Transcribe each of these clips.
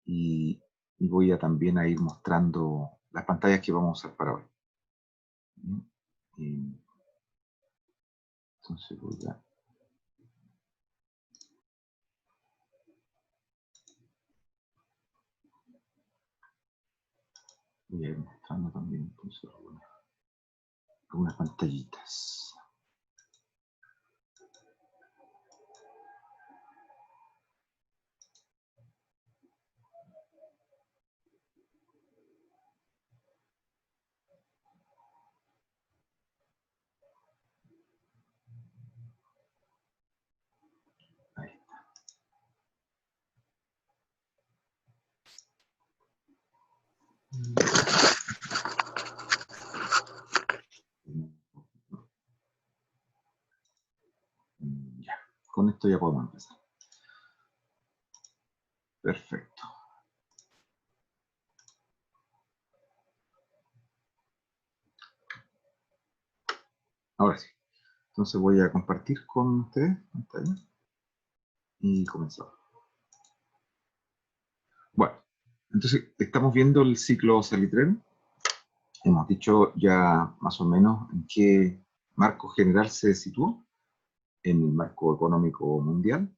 y, y voy a también a ir mostrando las pantallas que vamos a usar para hoy. Bien. Entonces voy a ir mostrando también entonces algunas pantallitas. Ahí está. Ya, con esto ya podemos empezar. Perfecto. Ahora sí. Entonces voy a compartir con ustedes pantalla y comenzamos. Bueno, entonces estamos viendo el ciclo salitrero. Hemos dicho ya más o menos en qué marco general se situó, en el marco económico mundial.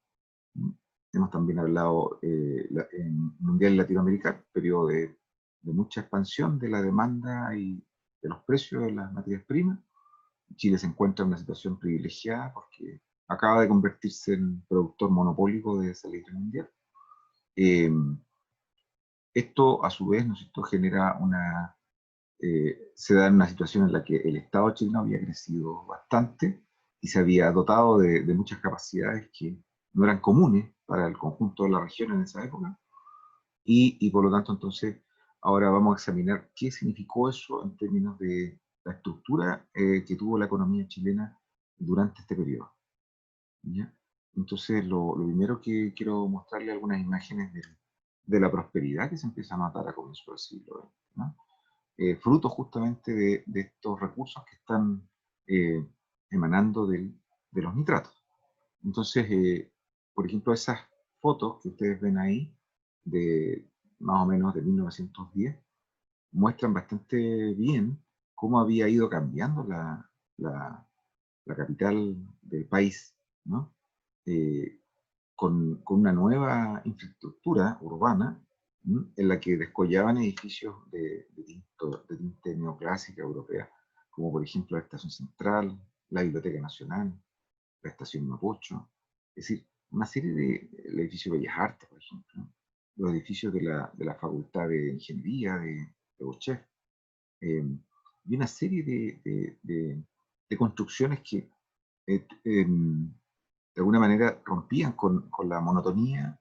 Hemos también hablado en mundial latinoamericano, periodo de mucha expansión de la demanda y de los precios de las materias primas. Chile se encuentra en una situación privilegiada porque acaba de convertirse en productor monopólico de salitre mundial. Eh, Esto, a su vez, ¿no es cierto?, genera se da en una situación en la que el Estado chileno había crecido bastante y se había dotado de muchas capacidades que no eran comunes para el conjunto de la región en esa época, y por lo tanto, entonces, ahora vamos a examinar qué significó eso en términos de la estructura que tuvo la economía chilena durante este periodo. ¿Ya? Entonces, lo primero que quiero mostrarle algunas imágenes de la prosperidad que se empieza a notar a comienzos del siglo XX, ¿no? Fruto justamente de estos recursos que están eh, emanando de los nitratos. Entonces, por ejemplo, esas fotos que ustedes ven ahí, de más o menos de 1910, muestran bastante bien cómo había ido cambiando la capital del país, ¿no? Eh, con una nueva infraestructura urbana, en la que descollaban edificios de tinte neoclásica europea, como por ejemplo la Estación Central, la Biblioteca Nacional, la Estación Mapocho, es decir, una serie el edificio Bellas Artes, por ejemplo, ¿no? Los edificios de la Facultad de Ingeniería de Bochef, eh, y una serie de construcciones que de alguna manera rompían con la monotonía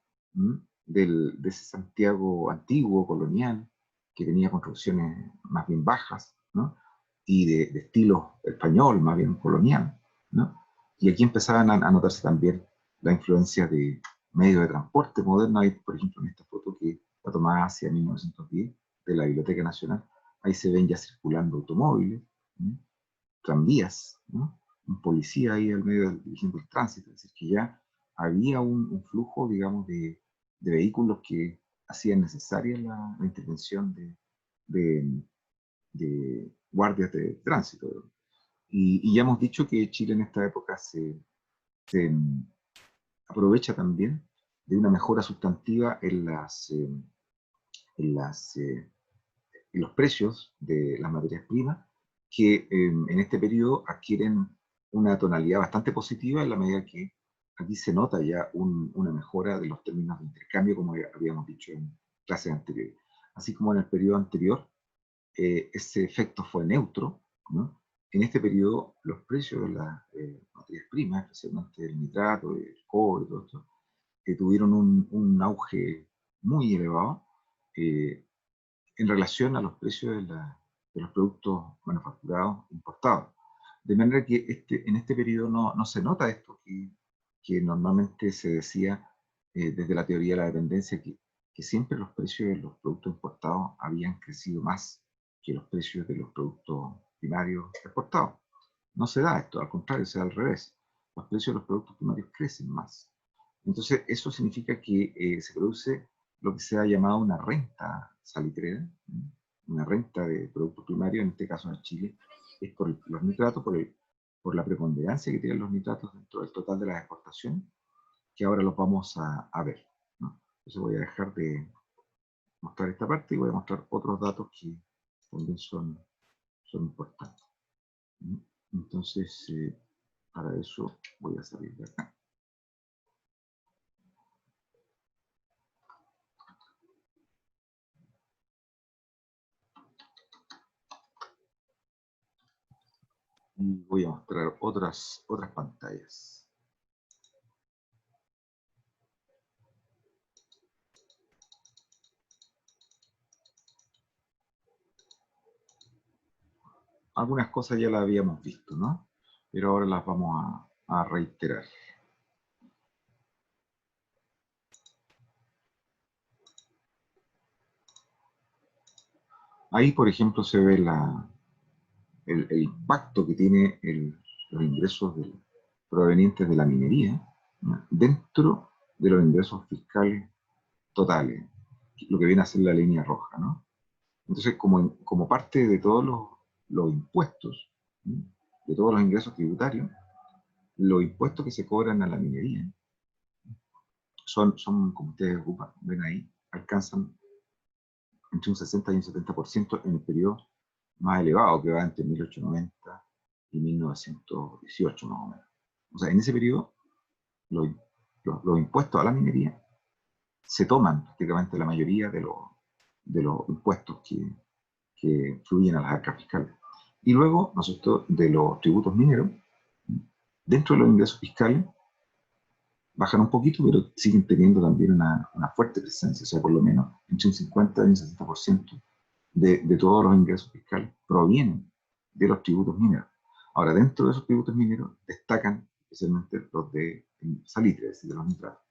de ese Santiago antiguo, colonial, que tenía construcciones más bien bajas, ¿no? Y de estilo español, más bien colonial, ¿no? Y aquí empezaban a notarse también la influencia de medios de transporte modernos. Hay, por ejemplo, en esta foto que está tomada hacia 1910 de la Biblioteca Nacional, ahí se ven ya circulando automóviles, ¿no? Tranvías, ¿no? Un policía ahí al medio dirigiendo el tránsito, es decir, que ya había un flujo, digamos, de vehículos que hacían necesaria la intervención de, de guardias de tránsito. Y ya hemos dicho que Chile en esta época se aprovecha también de una mejora sustantiva en, las, eh, en los precios de las materias primas, que en este periodo adquieren una tonalidad bastante positiva en la medida que aquí se nota ya una mejora de los términos de intercambio, como habíamos dicho en clases anteriores. Así como en el periodo anterior, ese efecto fue neutro, ¿no? En este periodo los precios de las materias primas, especialmente el nitrato, el cobre, todo esto, tuvieron un auge muy elevado, eh, en relación a los precios de los productos manufacturados importados. De manera que en este periodo no se nota esto que normalmente se decía desde la teoría de la dependencia, que siempre los precios de los productos importados habían crecido más que los precios de los productos primarios exportados. No se da esto, al contrario, se da al revés. Los precios de los productos primarios crecen más. Entonces, eso significa que se produce lo que se ha llamado una renta salitrera, una renta de productos primarios, en este caso en Chile, es por los nitratos, por la preponderancia que tienen los nitratos dentro del total de las exportaciones, que ahora los vamos a ver, ¿no? Entonces voy a dejar de mostrar esta parte y voy a mostrar otros datos que también son importantes. Entonces, para eso voy a salir de acá. Y voy a mostrar otras pantallas. Algunas cosas ya las habíamos visto, ¿no? Pero ahora las vamos a reiterar. Ahí, por ejemplo, se ve el impacto que tiene los ingresos provenientes de la minería, ¿no?, dentro de los ingresos fiscales totales, lo que viene a ser la línea roja, ¿no? Entonces, como parte de todos los impuestos, ¿no?, de todos los ingresos tributarios, los impuestos que se cobran a la minería son como ustedes ven ahí, alcanzan entre un 60 y un 70% en el periodo más elevado, que va entre 1890 y 1918 más o menos. O sea, en ese periodo los impuestos a la minería se toman prácticamente la mayoría de los impuestos que fluyen a las arcas fiscales. Y luego, ¿no es cierto?, de los tributos mineros, dentro de los ingresos fiscales, bajan un poquito, pero siguen teniendo también una fuerte presencia, o sea, por lo menos entre un 50 y un 60% de todos los ingresos fiscales provienen de los tributos mineros. Ahora, dentro de esos tributos mineros destacan especialmente los de salitre, es decir, de los nitratos.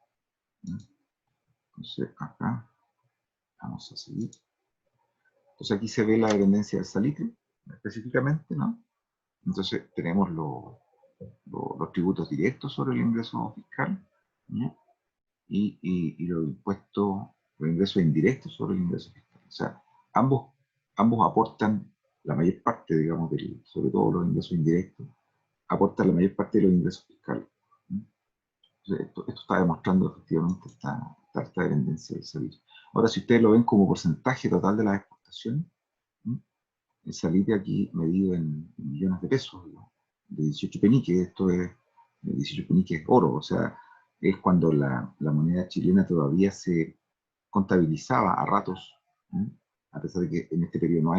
Entonces, acá vamos a seguir. Entonces, aquí se ve la dependencia del salitre, específicamente, ¿no? Entonces, tenemos los tributos directos sobre el ingreso fiscal, ¿no?, y los impuestos, los ingresos indirectos sobre el ingreso fiscal. O sea, ambos aportan la mayor parte, digamos, sobre todo los ingresos indirectos, aportan la mayor parte de los ingresos fiscales. Entonces, esto está demostrando efectivamente esta dependencia del salitre. Ahora, si ustedes lo ven como porcentaje total de las exportaciones, el salitre aquí medido en millones de pesos, ¿no?, de 18 peniques, esto es 18 peniques oro, o sea, es cuando la moneda chilena todavía se contabilizaba a ratos, ¿no?, a pesar de que en este periodo no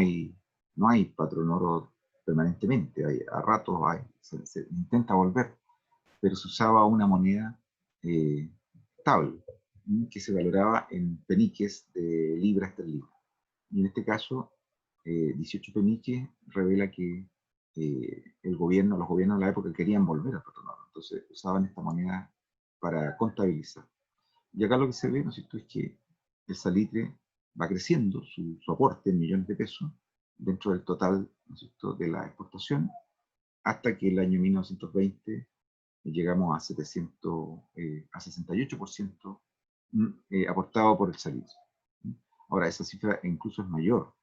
hay patrón oro permanentemente, a ratos se intenta volver, pero se usaba una moneda estable, que se valoraba en peniques de libra esterlina. Y en este caso, 18 peniques revela que los gobiernos de la época querían volver al patrón oro, entonces usaban esta moneda para contabilizar. Y acá lo que se ve, ¿no es cierto?, es que el salitre va creciendo su aporte en millones de pesos dentro del total, ¿no es cierto?, de la exportación, hasta que el año 1920 llegamos a 68% aportado por el salitre. Ahora, esa cifra incluso es mayor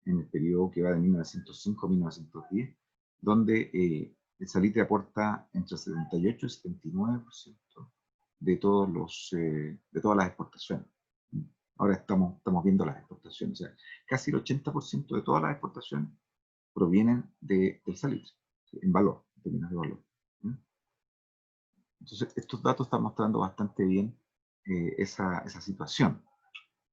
en el periodo que va de 1905 a 1910, donde el salitre aporta entre 78 y 79% de todas las exportaciones. Ahora estamos viendo las exportaciones, o sea, casi el 80% de todas las exportaciones provienen del salitre, en valor, en términos de valor. Entonces, estos datos están mostrando bastante bien esa situación.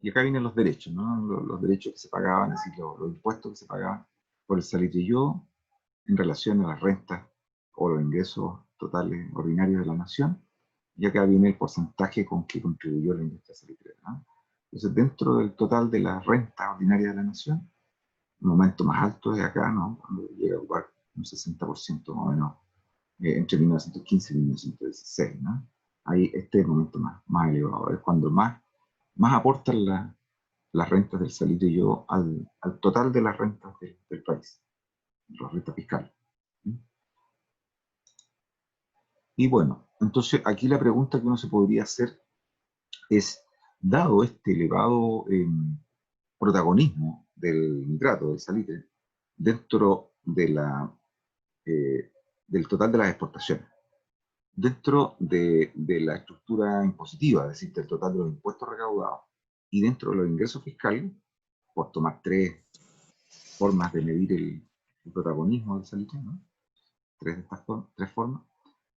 Y acá vienen los derechos, ¿no? Los derechos que se pagaban, es decir, los impuestos que se pagaban por el salitre yodo en relación a las rentas o los ingresos totales ordinarios de la nación. Y acá viene el porcentaje con que contribuyó la industria salitrera, ¿no? Entonces, dentro del total de las rentas ordinarias de la nación, el momento más alto es acá, ¿no?, cuando llega a ocupar un 60% más o menos, entre 1915 y 1916, ¿no? Ahí este es el momento más elevado, es cuando más aportan las rentas del salitre yodo al total de las rentas del país, las rentas fiscales. Y bueno, entonces aquí la pregunta que uno se podría hacer es, dado este elevado protagonismo del nitrato, del salitre, dentro de del total de las exportaciones, dentro de la estructura impositiva, es decir, del total de los impuestos recaudados, y dentro de los ingresos fiscales, por tomar tres formas de medir el protagonismo del salitre, ¿no? Tres de estas tres formas.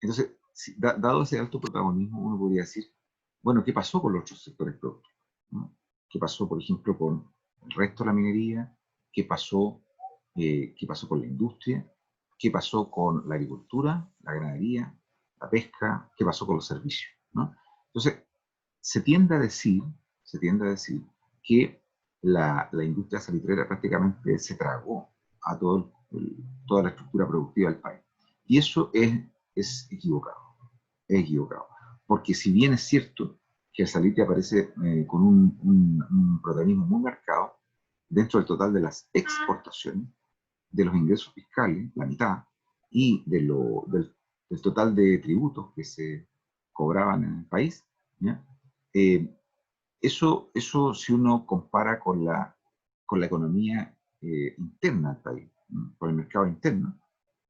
Entonces, si, dado ese alto protagonismo, uno podría decir, bueno, ¿qué pasó con los otros sectores productivos? ¿No? ¿Qué pasó, por ejemplo, con el resto de la minería? Qué pasó con la industria? ¿Qué pasó con la agricultura, la ganadería, la pesca? ¿Qué pasó con los servicios? ¿No? Entonces, se tiende a decir, se tiende a decir que la industria salitrera prácticamente se tragó a toda la estructura productiva del país. Y eso es equivocado, es equivocado. Porque si bien es cierto que el salitre aparece con un protagonismo muy marcado dentro del total de las exportaciones, de los ingresos fiscales, la mitad, y del total de tributos que se cobraban en el país, ¿ya? Eh, eso si uno compara con la economía interna del país, ¿no? Con el mercado interno,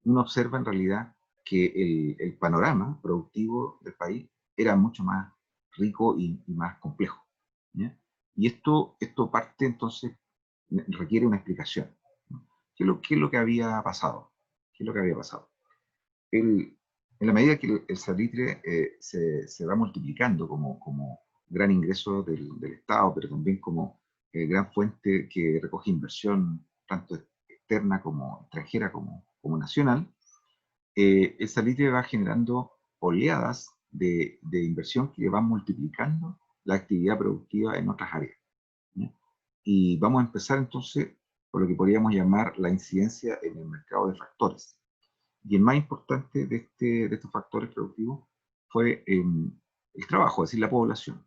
uno observa en realidad que el panorama productivo del país era mucho más rico y más complejo, ¿ya? Y esto parte entonces, requiere una explicación, ¿no? Qué es lo que había pasado? ¿Qué es lo que había pasado? el- en la medida que el salitre se va multiplicando como gran ingreso del Estado, pero también como gran fuente que recoge inversión tanto externa como extranjera como nacional, el salitre va generando oleadas de inversión que van multiplicando la actividad productiva en otras áreas, ¿ya? Y vamos a empezar entonces por lo que podríamos llamar la incidencia en el mercado de factores. Y el más importante de estos factores productivos fue el trabajo, es decir, la población.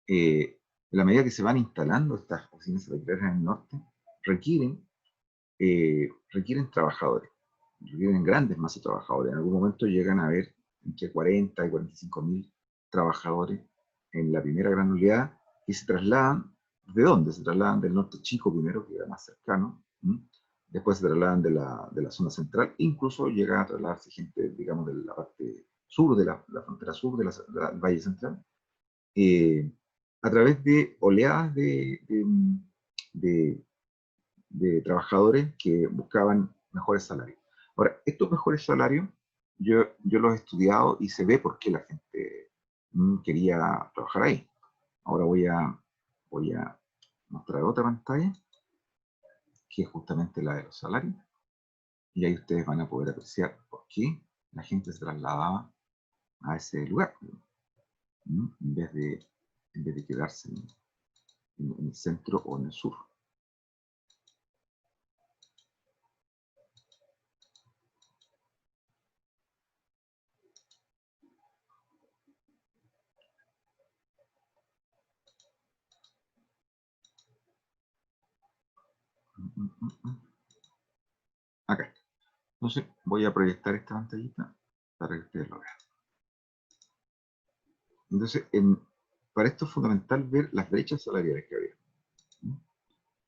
En la medida que se van instalando estas oficinas salitreras en el norte, requieren, requieren trabajadores, requieren grandes masas de trabajadores. En algún momento llegan a haber entre 40 y 45 mil trabajadores en la primera gran oleada que se trasladan. ¿De dónde? Se trasladan del norte chico primero, que era más cercano. ¿M? Después se trasladan de la zona central, incluso llega a trasladarse gente, digamos, de la parte sur, de la frontera sur del Valle Central, eh, a través de oleadas de, de trabajadores que buscaban mejores salarios. Ahora, estos mejores salarios, yo los he estudiado y se ve por qué la gente quería trabajar ahí. Ahora voy a mostrar otra pantalla, que es justamente la de los salarios, y ahí ustedes van a poder apreciar por qué la gente se trasladaba a ese lugar, en en vez de quedarse en el centro o en el sur. Acá. Entonces voy a proyectar esta pantallita para que ustedes lo vean. Entonces, para esto es fundamental ver las brechas salariales que había.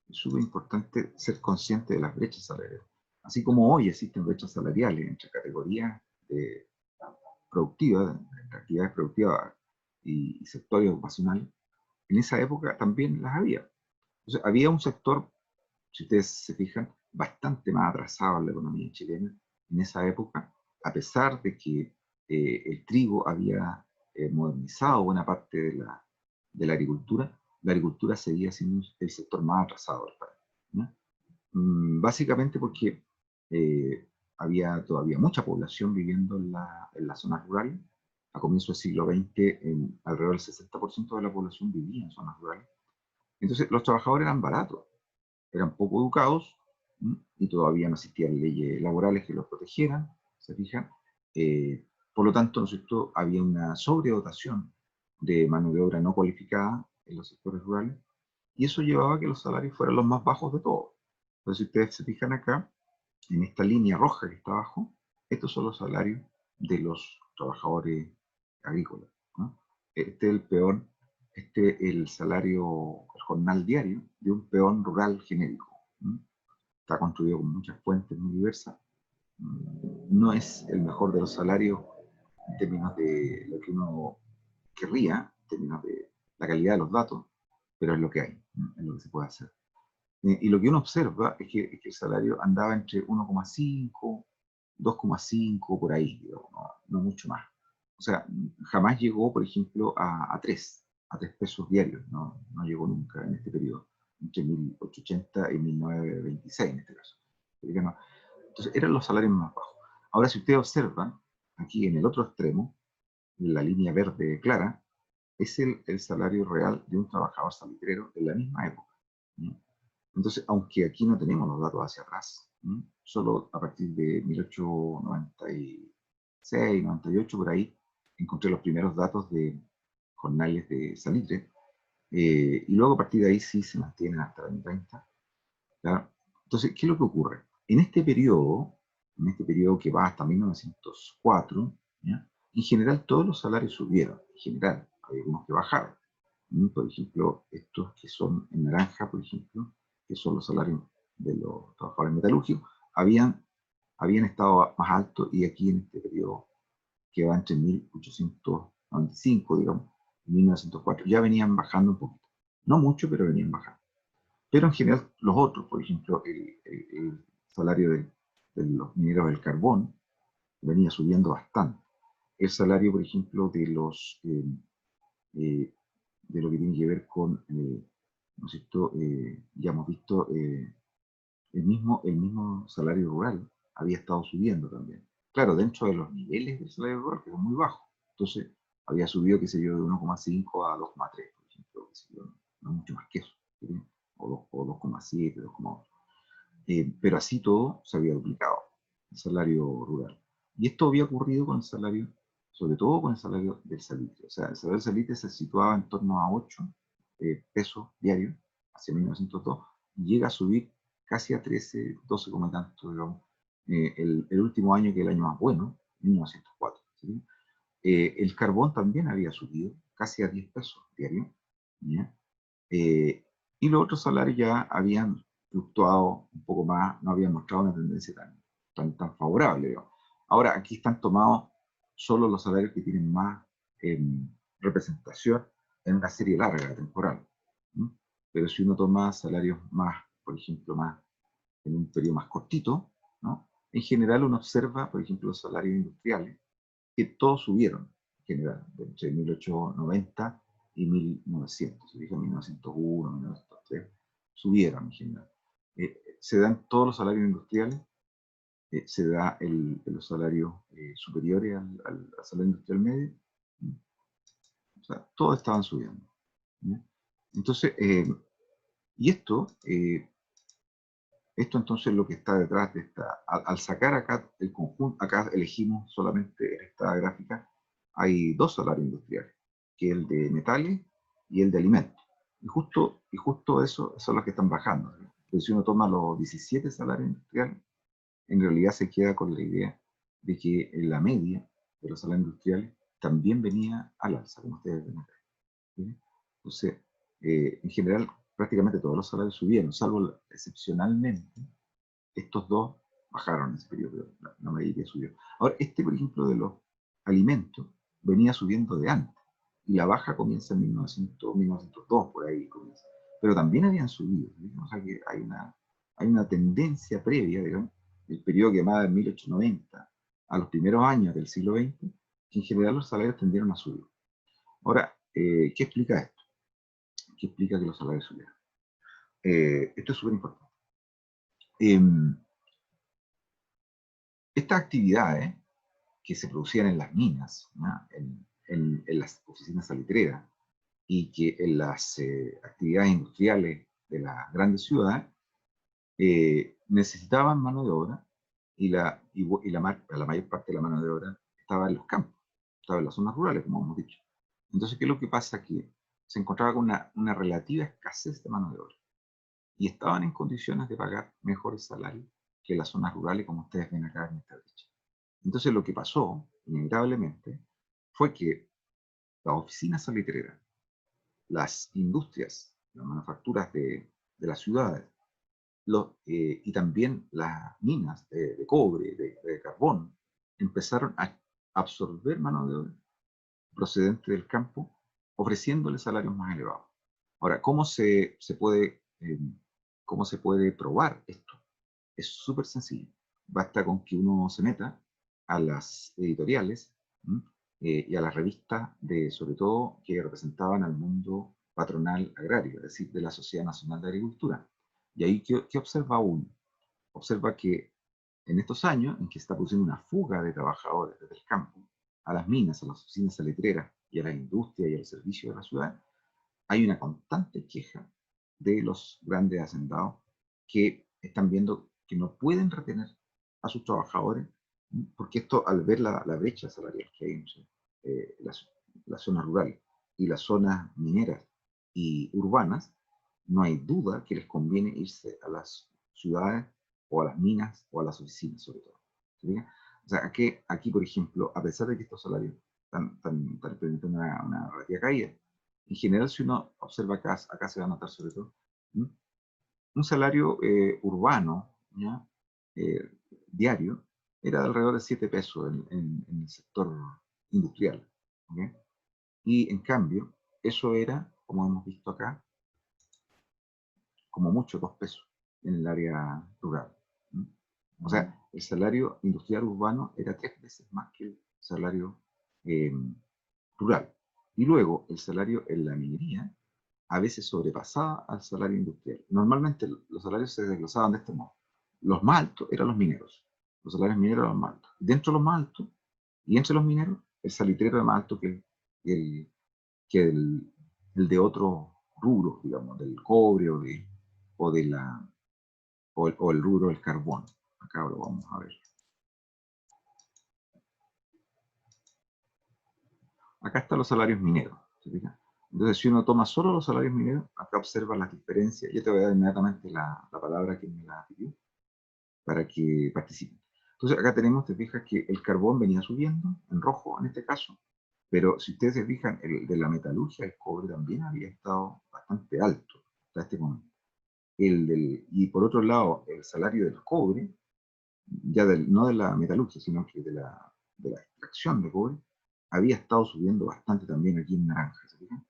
Es súper importante ser consciente de las brechas salariales. Así como hoy existen brechas salariales entre categorías de, productivas, entre actividades productivas y sectores ocupacionales, en esa época también las había. Entonces, había un sector, si ustedes se fijan, bastante más atrasado en la economía chilena en esa época, a pesar de que el trigo había modernizado buena parte de la agricultura seguía siendo el sector más atrasado del país, ¿no? Básicamente porque eh, había todavía mucha población viviendo en las zonas rurales. A comienzos del siglo XX, alrededor del 60% de la población vivía en zonas rurales. Entonces, los trabajadores eran baratos, eran poco educados, y todavía no existían leyes laborales que los protegieran, ¿se fijan? Por lo tanto, ¿no es cierto?, había una sobredotación de mano de obra no cualificada en los sectores rurales, y eso llevaba a que los salarios fueran los más bajos de todos. Entonces, si ustedes se fijan acá, en esta línea roja que está abajo, estos son los salarios de los trabajadores agrícolas, ¿no? Este es el peor el salario, el jornal diario de un peón rural genérico. Está construido con muchas fuentes muy diversas. No es el mejor de los salarios en términos de lo que uno querría, en términos de la calidad de los datos, pero es lo que hay, es lo que se puede hacer. Y lo que uno observa es que el salario andaba entre 1,5, 2,5, por ahí, digamos, no mucho más. O sea, jamás llegó, por ejemplo, a 3 pesos diarios, no llegó nunca en este periodo, entre 1880 y 1926 en este caso. Entonces, eran los salarios más bajos. Ahora, si ustedes observan, aquí en el otro extremo, en la línea verde clara, es el salario real de un trabajador salitrero en la misma época. ¿No? Entonces, aunque aquí no tenemos los datos hacia atrás, solo a partir de 1896, 98, por ahí, encontré los primeros datos de jornales de salitre, y luego a partir de ahí sí se mantienen hasta el año 30. ¿Ya? Entonces, ¿qué es lo que ocurre? En este periodo que va hasta 1904, ¿ya? En general todos los salarios subieron, en general, hay algunos que bajaron. Por ejemplo, estos que son en naranja, por ejemplo, que son los salarios de los trabajadores metalúrgicos, habían estado más altos, y aquí en este periodo que va entre 1895, digamos, y 1904, ya venían bajando un poquito. No mucho, pero venían bajando. Pero en general los otros, por ejemplo, el salario de los mineros del carbón venía subiendo bastante. El salario, por ejemplo, eh, de lo que tiene que ver con, ¿no es cierto? Ya hemos visto, el mismo salario rural había estado subiendo también. Claro, dentro de los niveles del salario rural, que son muy bajos. Entonces, había subido, qué sé yo, de 1,5 a 2,3, por ejemplo, qué sé yo, no mucho más que eso, ¿sí? O 2,7, 2,8. Pero así todo se había duplicado, el salario rural. Y esto había ocurrido con el salario, sobre todo con el salario del salitre. O sea, el salario del salitre se situaba en torno a 8 pesos diarios hacia 1902, y llega a subir casi a 13, 12 como tanto, digamos, el último año, que es el año más bueno, 1904. ¿Sí? El carbón también había subido casi a 10 pesos diarios. ¿Ya? Eh, y los otros salarios ya habían fluctuado un poco más, no habían mostrado una tendencia tan favorable, digamos. Ahora, aquí están tomados solo los salarios que tienen más eh, representación en una serie larga, temporal. ¿No? Pero si uno toma salarios más, por ejemplo, más en un periodo más cortito, ¿no? En general uno observa, por ejemplo, los salarios industriales, que todos subieron, en general, entre 1890 y 1900, se dijo 1901, 1903, subieron en general. Se dan todos los salarios industriales, se da los salarios superiores al salario industrial medio, o sea, todos estaban subiendo. ¿Ya? Entonces, y esto entonces es lo que está detrás de esta, al sacar acá el conjunto, acá elegimos solamente en esta gráfica, hay dos salarios industriales, que es el de metales y el de alimentos. Y justo eso son los que están bajando. ¿No? Entonces, si uno toma los 17 salarios industriales, en realidad se queda con la idea de que en la media de los salarios industriales también venía al alza, como ustedes ven acá. ¿Sí? Entonces, en general, prácticamente todos los salarios subieron, salvo excepcionalmente estos dos bajaron en ese periodo, la mayoría subió. Ahora, por ejemplo, de los alimentos, venía subiendo de antes, y la baja comienza en 1900, 1902, por ahí comienza. Pero también habían subido, ¿sí? O sea que hay una tendencia previa, digamos, el periodo que va de 1890 a los primeros años del siglo XX, que en general los salarios tendieron a subir. Ahora, ¿qué explica esto? ¿Qué explica que los salarios subieran? Esto es súper importante. Estas actividades que se producían en las minas, ¿no? en las oficinas salitreras, y que en las actividades industriales de las grandes ciudades, necesitaban mano de obra, la mayor parte de la mano de obra estaba en los campos, estaba en las zonas rurales, como hemos dicho. Entonces, ¿qué es lo que pasa? Que se encontraba con una relativa escasez de mano de obra, y estaban en condiciones de pagar mejores salarios que las zonas rurales, como ustedes ven acá en esta derecha. Entonces, lo que pasó, inevitablemente, fue que las oficinas salitreras las industrias, las manufacturas de las ciudades, y también las minas de cobre, de carbón, empezaron a absorber mano de obra procedente del campo, ofreciéndole salarios más elevados. Ahora, ¿cómo se puede probar esto? Es súper sencillo. Basta con que uno se meta a las editoriales, ¿m? Y a las revistas, sobre todo, que representaban al mundo patronal agrario, es decir, de la Sociedad Nacional de Agricultura. Y ahí, ¿qué observa uno? Observa que en estos años en que se está produciendo una fuga de trabajadores desde el campo a las minas, a las oficinas salitreras y a la industria y a los servicios de la ciudad, hay una constante queja de los grandes hacendados que están viendo que no pueden retener a sus trabajadores, porque esto, al ver la brecha salarial que hay entre las zonas rurales y las zonas mineras y urbanas, no hay duda que les conviene irse a las ciudades o a las minas o a las oficinas, sobre todo. ¿Sí? O sea, aquí, por ejemplo, a pesar de que estos salarios están experimentando una relativa caída, en general, si uno observa acá se va a notar sobre todo, ¿m? Un salario urbano, ¿ya? Eh, diario, era de alrededor de 7 pesos en el sector industrial. ¿Ok? Y en cambio, eso era, como hemos visto acá, como mucho 2 pesos en el área rural. ¿M? O sea, el salario industrial urbano era 3 veces más que el salario eh, rural. Y luego, el salario en la minería a veces sobrepasaba al salario industrial. Normalmente los salarios se desglosaban de este modo. Los más altos eran los mineros. Los salarios mineros eran los más altos. Dentro de los más altos, y entre los mineros, el salitrero era más alto el, que el de otros rubros, digamos, del cobre o, de la, o el rubro del carbón. Acá lo vamos a ver. Acá están los salarios mineros. ¿Se fijan? Entonces, si uno toma solo los salarios mineros, acá observa las diferencias. Yo te voy a dar inmediatamente la palabra que me la pidió para que participen. Entonces, acá tenemos, te fijas, que el carbón venía subiendo, en rojo en este caso, pero si ustedes se fijan, el de la metalurgia, el cobre también había estado bastante alto hasta este momento. Y por otro lado, el salario del cobre, no de la metalurgia, sino que de la extracción de cobre, había estado subiendo bastante también aquí en naranja. ¿Se fijan?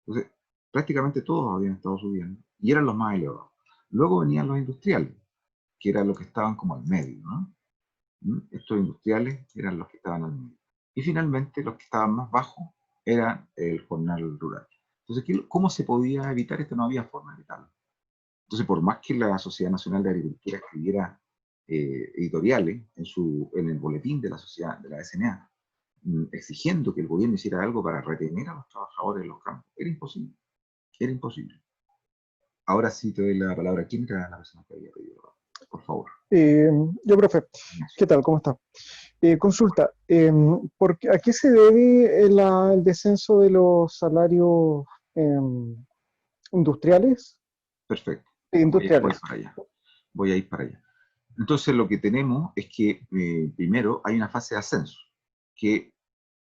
Entonces, prácticamente todos habían estado subiendo y eran los más elevados. Luego venían los industriales, que eran los que estaban como al medio, ¿no? Estos industriales eran los que estaban al medio. Y finalmente, los que estaban más bajos eran el jornal rural. Entonces, ¿cómo se podía evitar esto? No había forma de evitarlo. Entonces, por más que la Sociedad Nacional de Agricultura escribiera editoriales en el boletín de la sociedad, de la SNA, exigiendo que el gobierno hiciera algo para retener a los trabajadores en los campos, era imposible. Era imposible. Ahora sí te doy la palabra. ¿Quién era la persona que había pedido? Por favor. Yo, profe, ¿qué tal? ¿Cómo está? Consulta, ¿a qué se debe el descenso de los salarios industriales? Perfecto. Voy Industriales. para allá. Voy a ir para allá. Entonces lo que tenemos es que primero hay una fase de ascenso que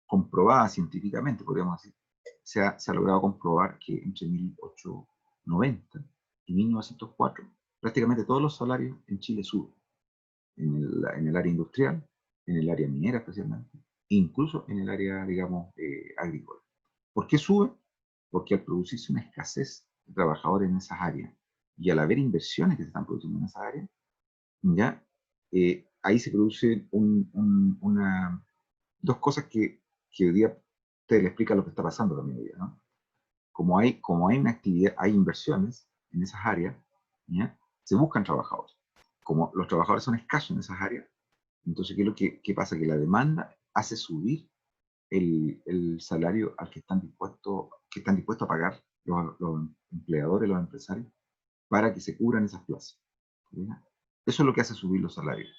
comprobada científicamente, podríamos decir, se ha logrado comprobar que entre 1890 y 1904 prácticamente todos los salarios en Chile suben, en el área industrial, en el área minera especialmente, incluso en el área, digamos, agrícola. ¿Por qué sube? Porque al producirse una escasez de trabajadores en esas áreas y al haber inversiones que se están produciendo en esas áreas, ¿ya? Ahí se producen dos cosas que hoy día te le explica lo que está pasando también hoy día, ¿no? Como hay una actividad, hay inversiones en esas áreas, ¿ya? Se buscan trabajadores. Como los trabajadores son escasos en esas áreas, entonces, ¿qué pasa? Que la demanda hace subir el salario al que están dispuestos a pagar los empleadores, los empresarios, para que se cubran esas plazas. ¿Ya? Eso es lo que hace subir los salarios.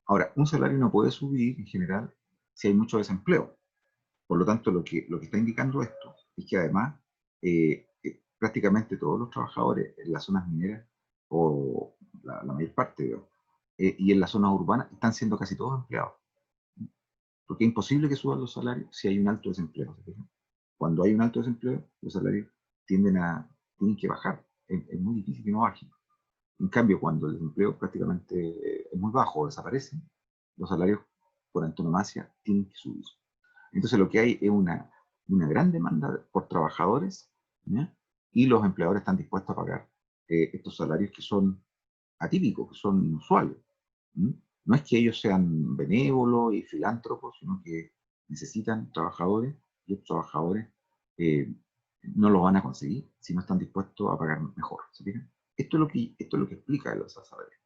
Ahora, un salario no puede subir en general si hay mucho desempleo. Por lo tanto, lo que está indicando esto es que además prácticamente todos los trabajadores en las zonas mineras, o la mayor parte, y en las zonas urbanas, están siendo casi todos empleados. Porque es imposible que suban los salarios si hay un alto desempleo. ¿Se fijan? Cuando hay un alto desempleo, los salarios tienen que bajar. Es muy difícil que no bajen. En cambio, cuando el desempleo prácticamente es muy bajo o desaparece, los salarios por antonomasia tienen que subir. Entonces lo que hay es una gran demanda por trabajadores, ¿ya? Y los empleadores están dispuestos a pagar estos salarios que son atípicos, que son inusuales. ¿M? No es que ellos sean benévolos y filántropos, sino que necesitan trabajadores y estos trabajadores eh, no los van a conseguir si no están dispuestos a pagar mejor. ¿Se fijan? Esto es lo que explica el alza salarial.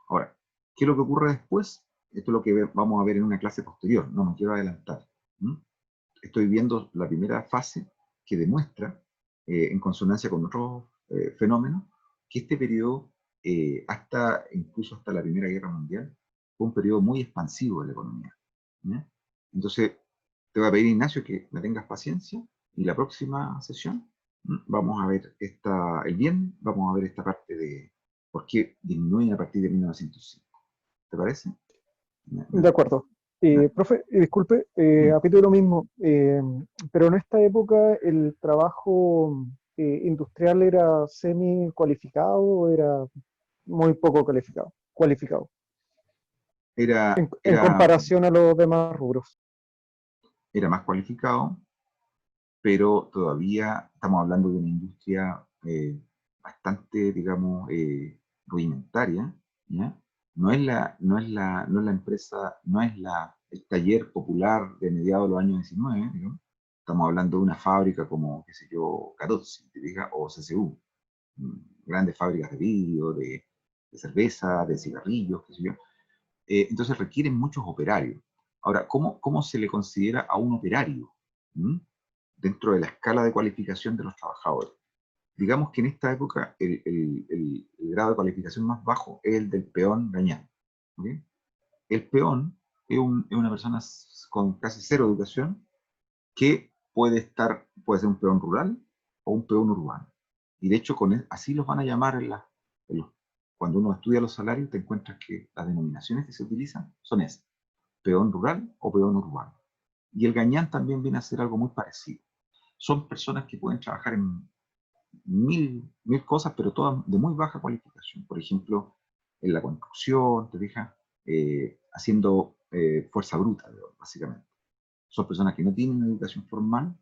Ahora, ¿qué es lo que ocurre después? Esto es lo que vamos a ver en una clase posterior, no me quiero adelantar. ¿M? Estoy viendo la primera fase que demuestra, en consonancia con otros fenómenos, que este periodo, incluso hasta la Primera Guerra Mundial, fue un periodo muy expansivo de la economía. ¿Ya? Entonces, te voy a pedir, Ignacio, que me tengas paciencia y la próxima sesión vamos a ver el bien, vamos a ver esta parte de por qué disminuye a partir de 1905. ¿Te parece? De acuerdo. Profe, disculpe, Mm. apito de lo mismo, pero en esta época el trabajo industrial era semi cualificado o era muy poco cualificado Era, en era, comparación a los demás rubros. era más cualificado, pero todavía estamos hablando de una industria bastante, digamos, rudimentaria, ¿ya? No es la empresa, no es el taller popular de mediados de los años 19, digamos. Estamos hablando de una fábrica como, qué sé yo, Carozzi, te diga, o CCU, grandes fábricas de vidrio, de cerveza, de cigarrillos, qué sé yo. Entonces requieren muchos operarios. Ahora, ¿cómo se le considera a un operario? ¿Mm? Dentro de la escala de cualificación de los trabajadores. Digamos que en esta época el grado de cualificación más bajo es el del peón gañán. ¿Ok? El peón es una persona con casi cero educación que puede ser un peón rural o un peón urbano. Y de hecho, así los van a llamar cuando uno estudia los salarios, te encuentras que las denominaciones que se utilizan son esas: peón rural o peón urbano. Y el gañán también viene a ser algo muy parecido. Son personas que pueden trabajar en mil cosas, pero todas de muy baja cualificación. Por ejemplo, en la construcción, te fijas, haciendo fuerza bruta, básicamente. Son personas que no tienen educación formal,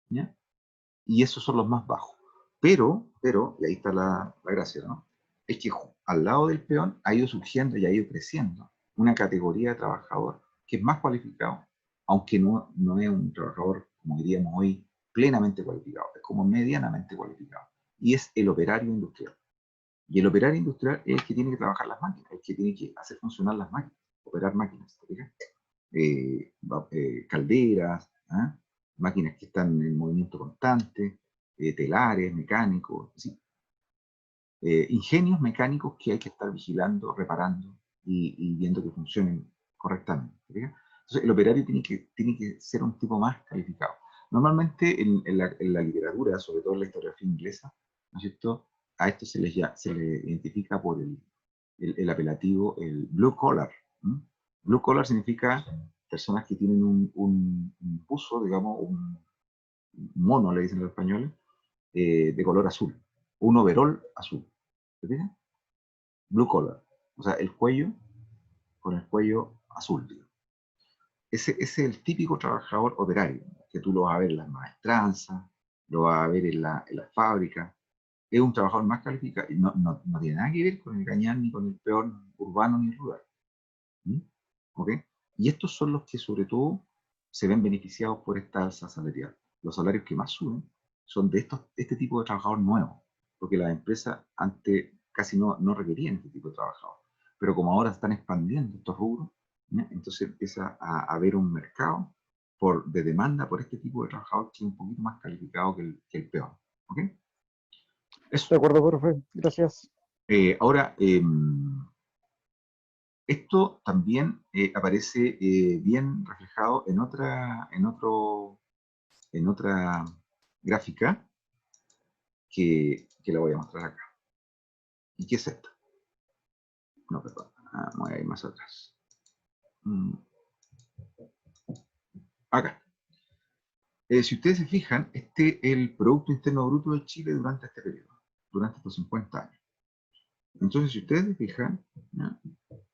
¿ya? Y esos son los más bajos. Pero, y ahí está la gracia, ¿no? Es que al lado del peón ha ido surgiendo y ha ido creciendo una categoría de trabajador que es más cualificado, aunque no es un trabajador, como diríamos hoy, plenamente cualificado, es como medianamente cualificado. Y es el operario industrial. Y el operario industrial es el que tiene que trabajar las máquinas, el que tiene que hacer funcionar las máquinas, operar máquinas, ¿te fijas? Calderas, ¿ah? Máquinas que están en movimiento constante, telares, mecánicos, ¿sí? Ingenios mecánicos que hay que estar vigilando, reparando y viendo que funcionen correctamente. ¿Sí? Entonces, el operario tiene que ser un tipo más calificado. Normalmente en la literatura, sobre todo en la historiografía inglesa, ¿no es cierto? A esto se le identifica por el apelativo, el blue collar. ¿M? Blue collar significa personas que tienen un buzo, digamos, un mono, le dicen los españoles, de color azul, un overol azul. ¿Se fijan? Blue collar. O sea, el cuello con el cuello azul, digamos. Ese es el típico trabajador operario, que tú lo vas a ver en las maestranzas, lo vas a ver en la fábrica. Es un trabajador más calificado y no tiene nada que ver con el gañán, ni con el peón urbano, ni rural. ¿Mm? ¿Ok? Y estos son los que sobre todo se ven beneficiados por esta alza salarial. Los salarios que más suben son de este tipo de trabajador nuevo, porque las empresas antes casi no requerían este tipo de trabajador. Pero como ahora están expandiendo estos rubros, ¿ya? Entonces empieza a haber un mercado de demanda por este tipo de trabajador que es un poquito más calificado que el peón. ¿Ok? Eso. De acuerdo, profe. Gracias. Ahora, esto también aparece bien reflejado en otra gráfica que la voy a mostrar acá. ¿Y qué es esta? No, perdón. Voy a ir más atrás. Acá. Si ustedes se fijan, este es el Producto Interno Bruto de Chile durante este periodo, durante estos 50 años. Entonces, si ustedes se fijan, ¿ya?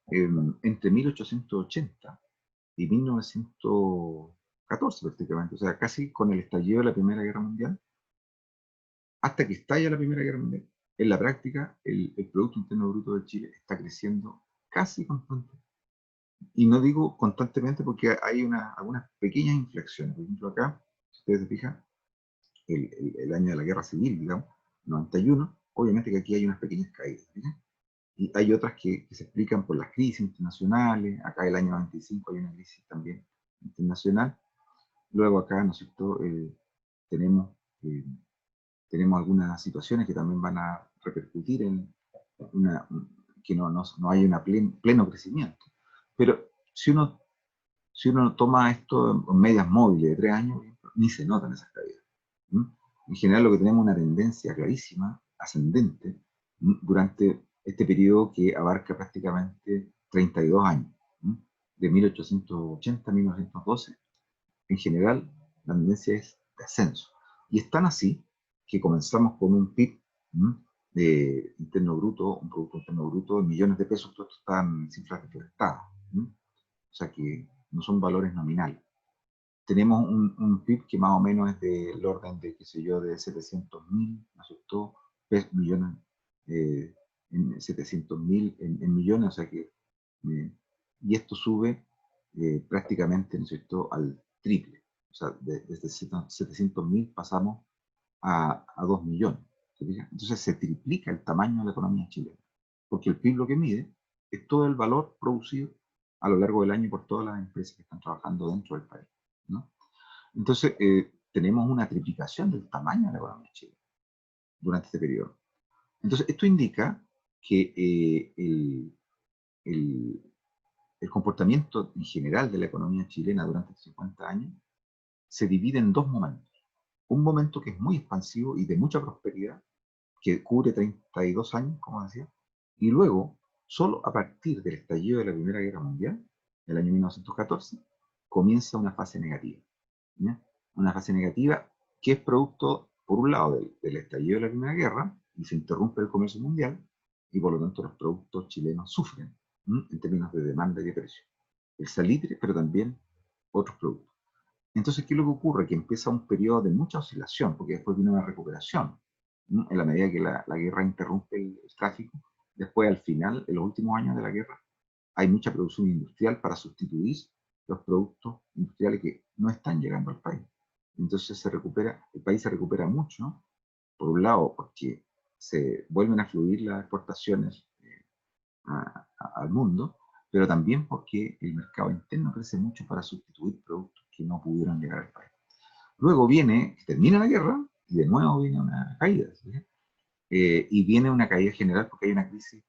Entre 1880 y 1914 prácticamente, o sea, casi con el estallido de la Primera Guerra Mundial, hasta que estalla la Primera Guerra Mundial, en la práctica el Producto Interno Bruto de Chile está creciendo casi constantemente. Y no digo constantemente porque hay algunas pequeñas inflexiones. Por ejemplo, acá, si ustedes se fijan, el año de la Guerra Civil, digamos, 91, obviamente que aquí hay unas pequeñas caídas. ¿Sí? Y hay otras que se explican por las crisis internacionales. Acá el año 95 hay una crisis también internacional. Luego acá, ¿no es cierto?, tenemos, eh, tenemos algunas situaciones que también van a repercutir en una, que no hay un pleno crecimiento. Pero si uno toma esto en medias móviles de 3 años, ni se notan esas caídas. ¿Mm? En general lo que tenemos es una tendencia clarísima, ascendente, durante este periodo que abarca prácticamente 32 años, de 1880 a 1912. En general, la tendencia es de ascenso. Y es tan así que comenzamos con un PIB de interno bruto, un Producto Interno Bruto en millones de pesos, todo esto está en cifras desflorestadas. O sea que no son valores nominales. Tenemos un PIB que más o menos es del orden de, qué sé yo, de 700.000, ¿no es cierto?, millones, 700.000 en millones, o sea que, y esto sube prácticamente, ¿no es cierto?, al triple. O sea, desde 700.000 pasamos a 2 millones. Entonces se triplica el tamaño de la economía chilena, porque el PIB lo que mide es todo el valor producido a lo largo del año por todas las empresas que están trabajando dentro del país, ¿no? Entonces, tenemos una triplicación del tamaño de la economía chilena durante este periodo. Entonces, esto indica que el, el comportamiento en general de la economía chilena durante estos 50 años se divide en dos momentos. Un momento que es muy expansivo y de mucha prosperidad, que cubre 32 años, como decía, y luego, solo a partir del estallido de la Primera Guerra Mundial, el año 1914, comienza una fase negativa. ¿Ya? Una fase negativa que es producto, por un lado, del estallido de la Primera Guerra, y se interrumpe el comercio mundial, y por lo tanto los productos chilenos sufren, en términos de demanda y de precio. El salitre, pero también otros productos. Entonces, ¿qué es lo que ocurre? Que empieza un periodo de mucha oscilación, porque después viene una recuperación, ¿no? En la medida que la guerra interrumpe el tráfico, después al final, en los últimos años de la guerra, hay mucha producción industrial para sustituir los productos industriales que no están llegando al país. Entonces el país se recupera mucho, por un lado, porque se vuelven a fluir las exportaciones al mundo, pero también porque el mercado interno crece mucho para sustituir productos que no pudieron llegar al país. Luego termina la guerra y de nuevo viene una caída. ¿Sí? Y viene una caída general porque hay una crisis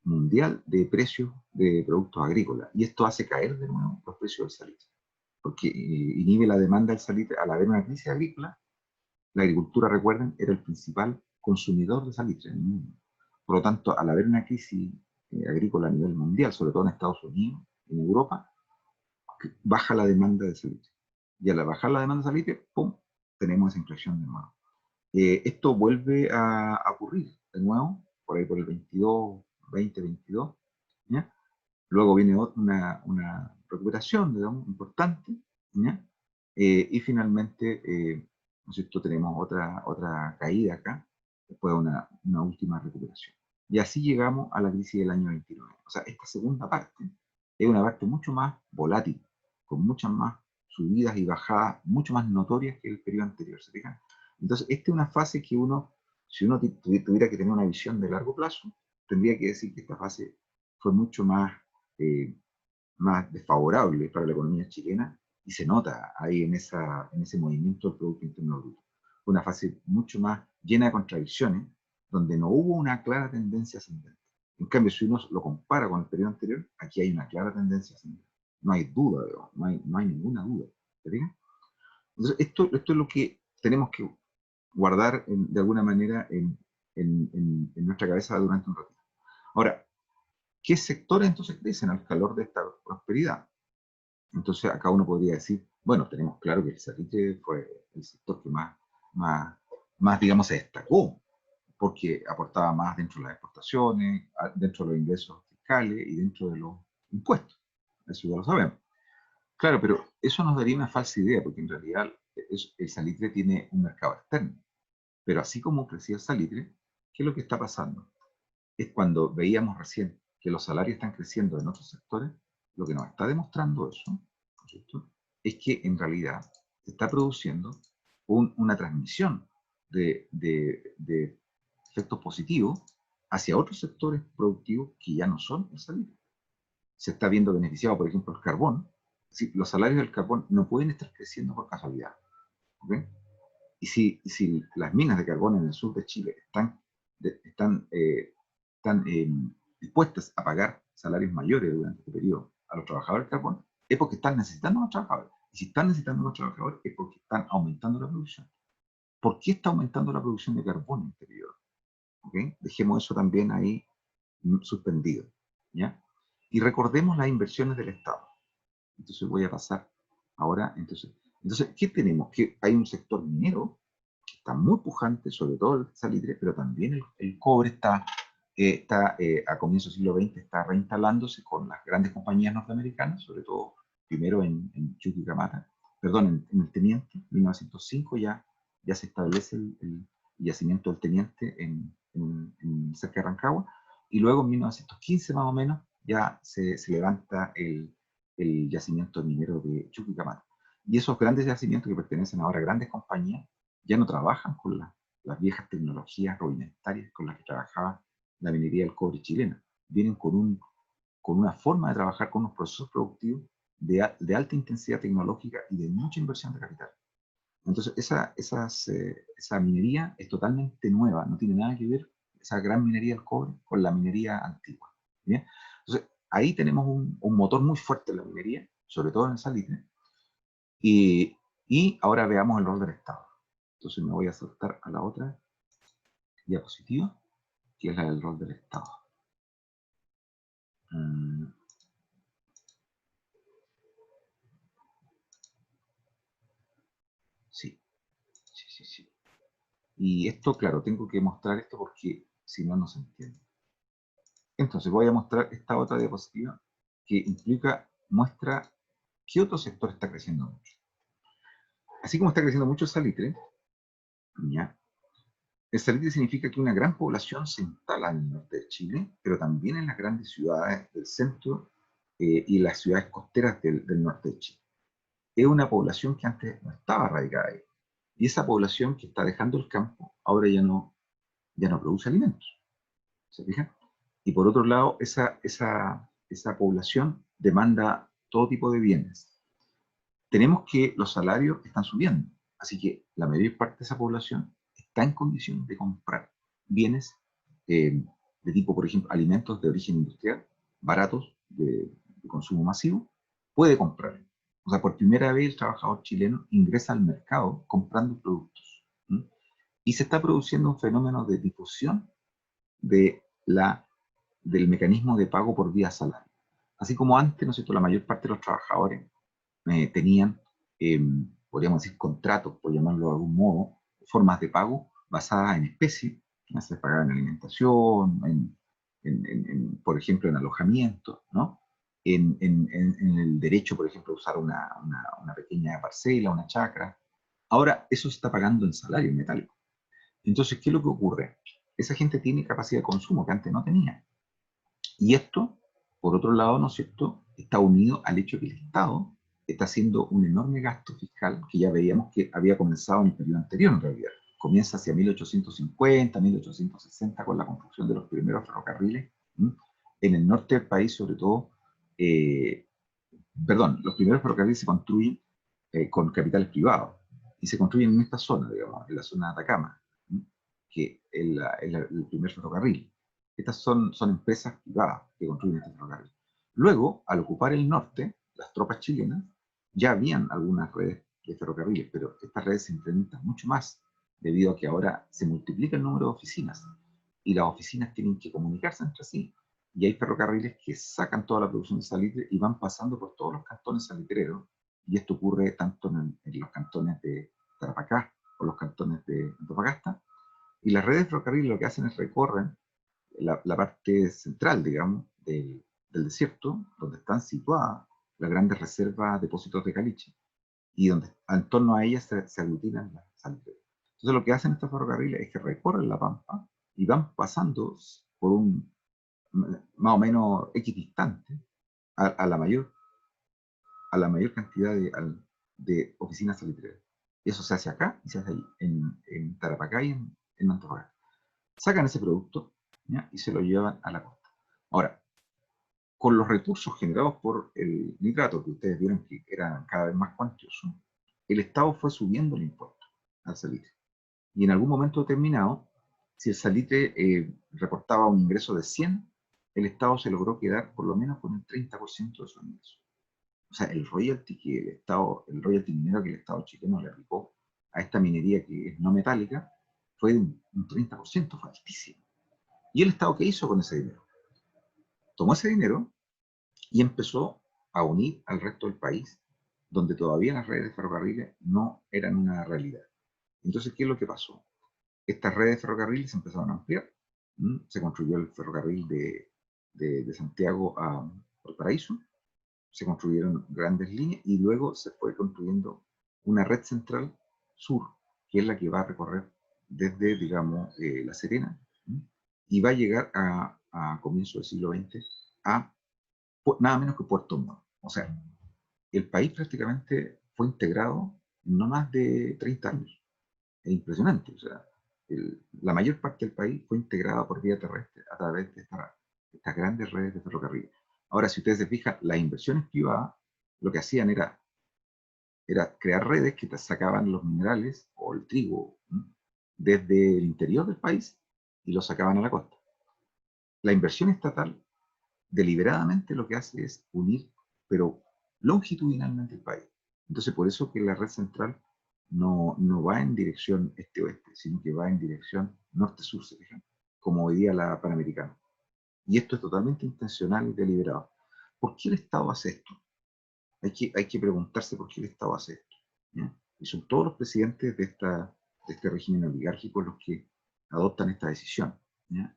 mundial de precios de productos agrícolas. Y esto hace caer de nuevo los precios del salitre. Porque inhibe la demanda del salitre. Al haber una crisis agrícola, la agricultura, recuerden, era el principal consumidor de salitre en el mundo. Por lo tanto, al haber una crisis agrícola a nivel mundial, sobre todo en Estados Unidos, en Europa, baja la demanda de salitre. Y al bajar la demanda de salitre, ¡pum!, tenemos esa inflación de nuevo. Esto vuelve a ocurrir de nuevo, por ahí por el 2022, ¿ya? Luego viene una recuperación, digamos, importante, ¿ya? Y finalmente, ¿no es cierto?, tenemos otra caída acá, después una última recuperación. Y así llegamos a la crisis del año 29. O sea, esta segunda parte es una parte mucho más volátil, con muchas más subidas y bajadas, mucho más notorias que el periodo anterior, ¿se fijan? Entonces, esta es una fase que si uno tuviera que tener una visión de largo plazo, tendría que decir que esta fase fue mucho eh, más desfavorable para la economía chilena y se nota ahí en ese movimiento del Producto Interno Bruto. Fue una fase mucho más llena de contradicciones, donde no hubo una clara tendencia ascendente. En cambio, si uno lo compara con el periodo anterior, aquí hay una clara tendencia ascendente. No hay duda, no hay ninguna duda. ¿Te fijas? Entonces, esto es lo que tenemos que guardar de alguna manera en nuestra cabeza durante un rato. Ahora, ¿qué sectores entonces crecen al calor de esta prosperidad? Entonces acá uno podría decir, bueno, tenemos claro que el salitre fue el sector que más digamos, se destacó, porque aportaba más dentro de las exportaciones, dentro de los ingresos fiscales y dentro de los impuestos. Eso ya lo sabemos. Claro, pero eso nos daría una falsa idea, porque en realidad el salitre tiene un mercado externo. Pero así como crecía el salitre, ¿qué es lo que está pasando? Es cuando veíamos recién que los salarios están creciendo en otros sectores, lo que nos está demostrando eso, ¿no es cierto?, es que en realidad se está produciendo una transmisión de efectos positivos hacia otros sectores productivos que ya no son el salitre. Se está viendo beneficiado, por ejemplo, el carbón. Si los salarios del carbón no pueden estar creciendo por casualidad. ¿Okay? Y si las minas de carbón en el sur de Chile están dispuestas a pagar salarios mayores durante este periodo a los trabajadores del carbón, es porque están necesitando a los trabajadores. Y si están necesitando a los trabajadores, es porque están aumentando la producción. ¿Por qué está aumentando la producción de carbón en este periodo? ¿Okay? Dejemos eso también ahí suspendido. ¿Ya? Y recordemos las inversiones del Estado. Entonces voy a pasar ahora. Entonces, ¿qué tenemos? Que hay un sector minero que está muy pujante, sobre todo el salitre, pero también el cobre está a comienzos del siglo XX, está reinstalándose con las grandes compañías norteamericanas, sobre todo primero en Chuquicamata, perdón, en el Teniente, 1905 ya se establece el yacimiento del Teniente cerca de Rancagua, y luego en 1915 más o menos ya se levanta el yacimiento minero de Chuquicamata. Y esos grandes yacimientos que pertenecen ahora a grandes compañías ya no trabajan con las viejas tecnologías rudimentarias con las que trabajaba la minería del cobre chilena. Vienen con una forma de trabajar, con unos procesos productivos de alta intensidad tecnológica y de mucha inversión de capital. Entonces, esa minería es totalmente nueva, no tiene nada que ver esa gran minería del cobre con la minería antigua. ¿Bien? Entonces, ahí tenemos un motor muy fuerte en la minería, sobre todo en el salitre, y ahora veamos el rol del Estado. Entonces me voy a saltar a la otra diapositiva, que es la del rol del Estado. Sí, sí. Y esto, claro, tengo que mostrar esto porque si no, no se entiende. Entonces voy a mostrar esta otra diapositiva que muestra qué otro sector está creciendo mucho. Así como está creciendo mucho el salitre, ¿ya? El salitre significa que una gran población se instala en el norte de Chile, pero también en las grandes ciudades del centro y las ciudades costeras del norte de Chile. Es una población que antes no estaba radicada ahí. Y esa población que está dejando el campo ahora ya no produce alimentos. ¿Se fijan? Y por otro lado, esa población demanda todo tipo de bienes. Tenemos que los salarios están subiendo, así que la mayor parte de esa población está en condiciones de comprar bienes de tipo, por ejemplo, alimentos de origen industrial, baratos, de consumo masivo, puede comprar. O sea, por primera vez el trabajador chileno ingresa al mercado comprando productos. ¿Mm? Y se está produciendo un fenómeno de difusión de del mecanismo de pago por vía salario. Así como antes, ¿no es cierto?, la mayor parte de los trabajadores tenían, podríamos decir, contratos, por llamarlo de algún modo, formas de pago basadas en especie, que se pagaban en alimentación, por ejemplo, en alojamiento, ¿no? En el derecho, por ejemplo, a usar una pequeña parcela, una chacra. Ahora, eso se está pagando en salario, en metálico. Entonces, ¿qué es lo que ocurre? Esa gente tiene capacidad de consumo que antes no tenía. Y esto, por otro lado, ¿no es cierto?, está unido al hecho que el Estado está haciendo un enorme gasto fiscal que ya veíamos que había comenzado en el periodo anterior, en realidad. Comienza hacia 1850, 1860, con la construcción de los primeros ferrocarriles, ¿m? En el norte del país, sobre todo. Los primeros ferrocarriles se construyen con capitales privados y se construyen en esta zona, digamos, en la zona de Atacama, ¿m? Que es el primer ferrocarril. Estas son empresas privadas que construyen este ferrocarril. Luego, al ocupar el norte, las tropas chilenas ya habían algunas redes de ferrocarriles, pero estas redes se incrementan mucho más debido a que ahora se multiplica el número de oficinas y las oficinas tienen que comunicarse entre sí. Y hay ferrocarriles que sacan toda la producción de salitre y van pasando por todos los cantones salitreros y esto ocurre tanto en los cantones de Tarapacá o los cantones de Antofagasta, y las redes de ferrocarril lo que hacen es recorren la parte central, digamos, del desierto, donde están situadas las grandes reservas, depósitos de caliche, y donde en torno a ellas se aglutinan las salitreras. Entonces lo que hacen estos ferrocarriles es que recorren la pampa y van pasando por un más o menos equidistante a la mayor cantidad de oficinas salitreras. Y eso se hace acá y se hace ahí, en Tarapacá y en Antofagasta. Sacan ese producto, ¿ya? Y se lo llevan a la costa. Ahora, con los recursos generados por el nitrato, que ustedes vieron que eran cada vez más cuantiosos, el Estado fue subiendo el impuesto al salitre. Y en algún momento determinado, si el salitre reportaba un ingreso de 100, el Estado se logró quedar por lo menos con el 30% de esos ingresos. O sea, el royalty que el royalty minero que el Estado chileno le aplicó a esta minería que es no metálica fue de un 30%, fue altísimo. ¿Y el Estado qué hizo con ese dinero? Tomó ese dinero y empezó a unir al resto del país, donde todavía las redes de ferrocarriles no eran una realidad. Entonces, ¿qué es lo que pasó? Estas redes de ferrocarriles se empezaron a ampliar. Se construyó el ferrocarril de Santiago a Valparaíso, se construyeron grandes líneas y luego se fue construyendo una red central sur, que es la que va a recorrer desde, digamos, La Serena, y va a llegar a comienzos del siglo XX a nada menos que Puerto Montt. O sea, el país prácticamente fue integrado en no más de 30 años. Es impresionante. O sea, la mayor parte del país fue integrada por vía terrestre a través de estas grandes redes de ferrocarril. Ahora, si ustedes se fijan, las inversiones privadas lo que hacían era crear redes que te sacaban los minerales o el trigo desde el interior del país y lo sacaban a la costa. La inversión estatal deliberadamente lo que hace es unir, pero longitudinalmente el país. Entonces, por eso que la red central no va en dirección este-oeste, sino que va en dirección norte-sur, se fijan, como hoy día la Panamericana. Y esto es totalmente intencional y deliberado. ¿Por qué el Estado hace esto? Hay que preguntarse por qué el Estado hace esto, ¿ya? Y son todos los presidentes de este régimen oligárquico los que adoptan esta decisión,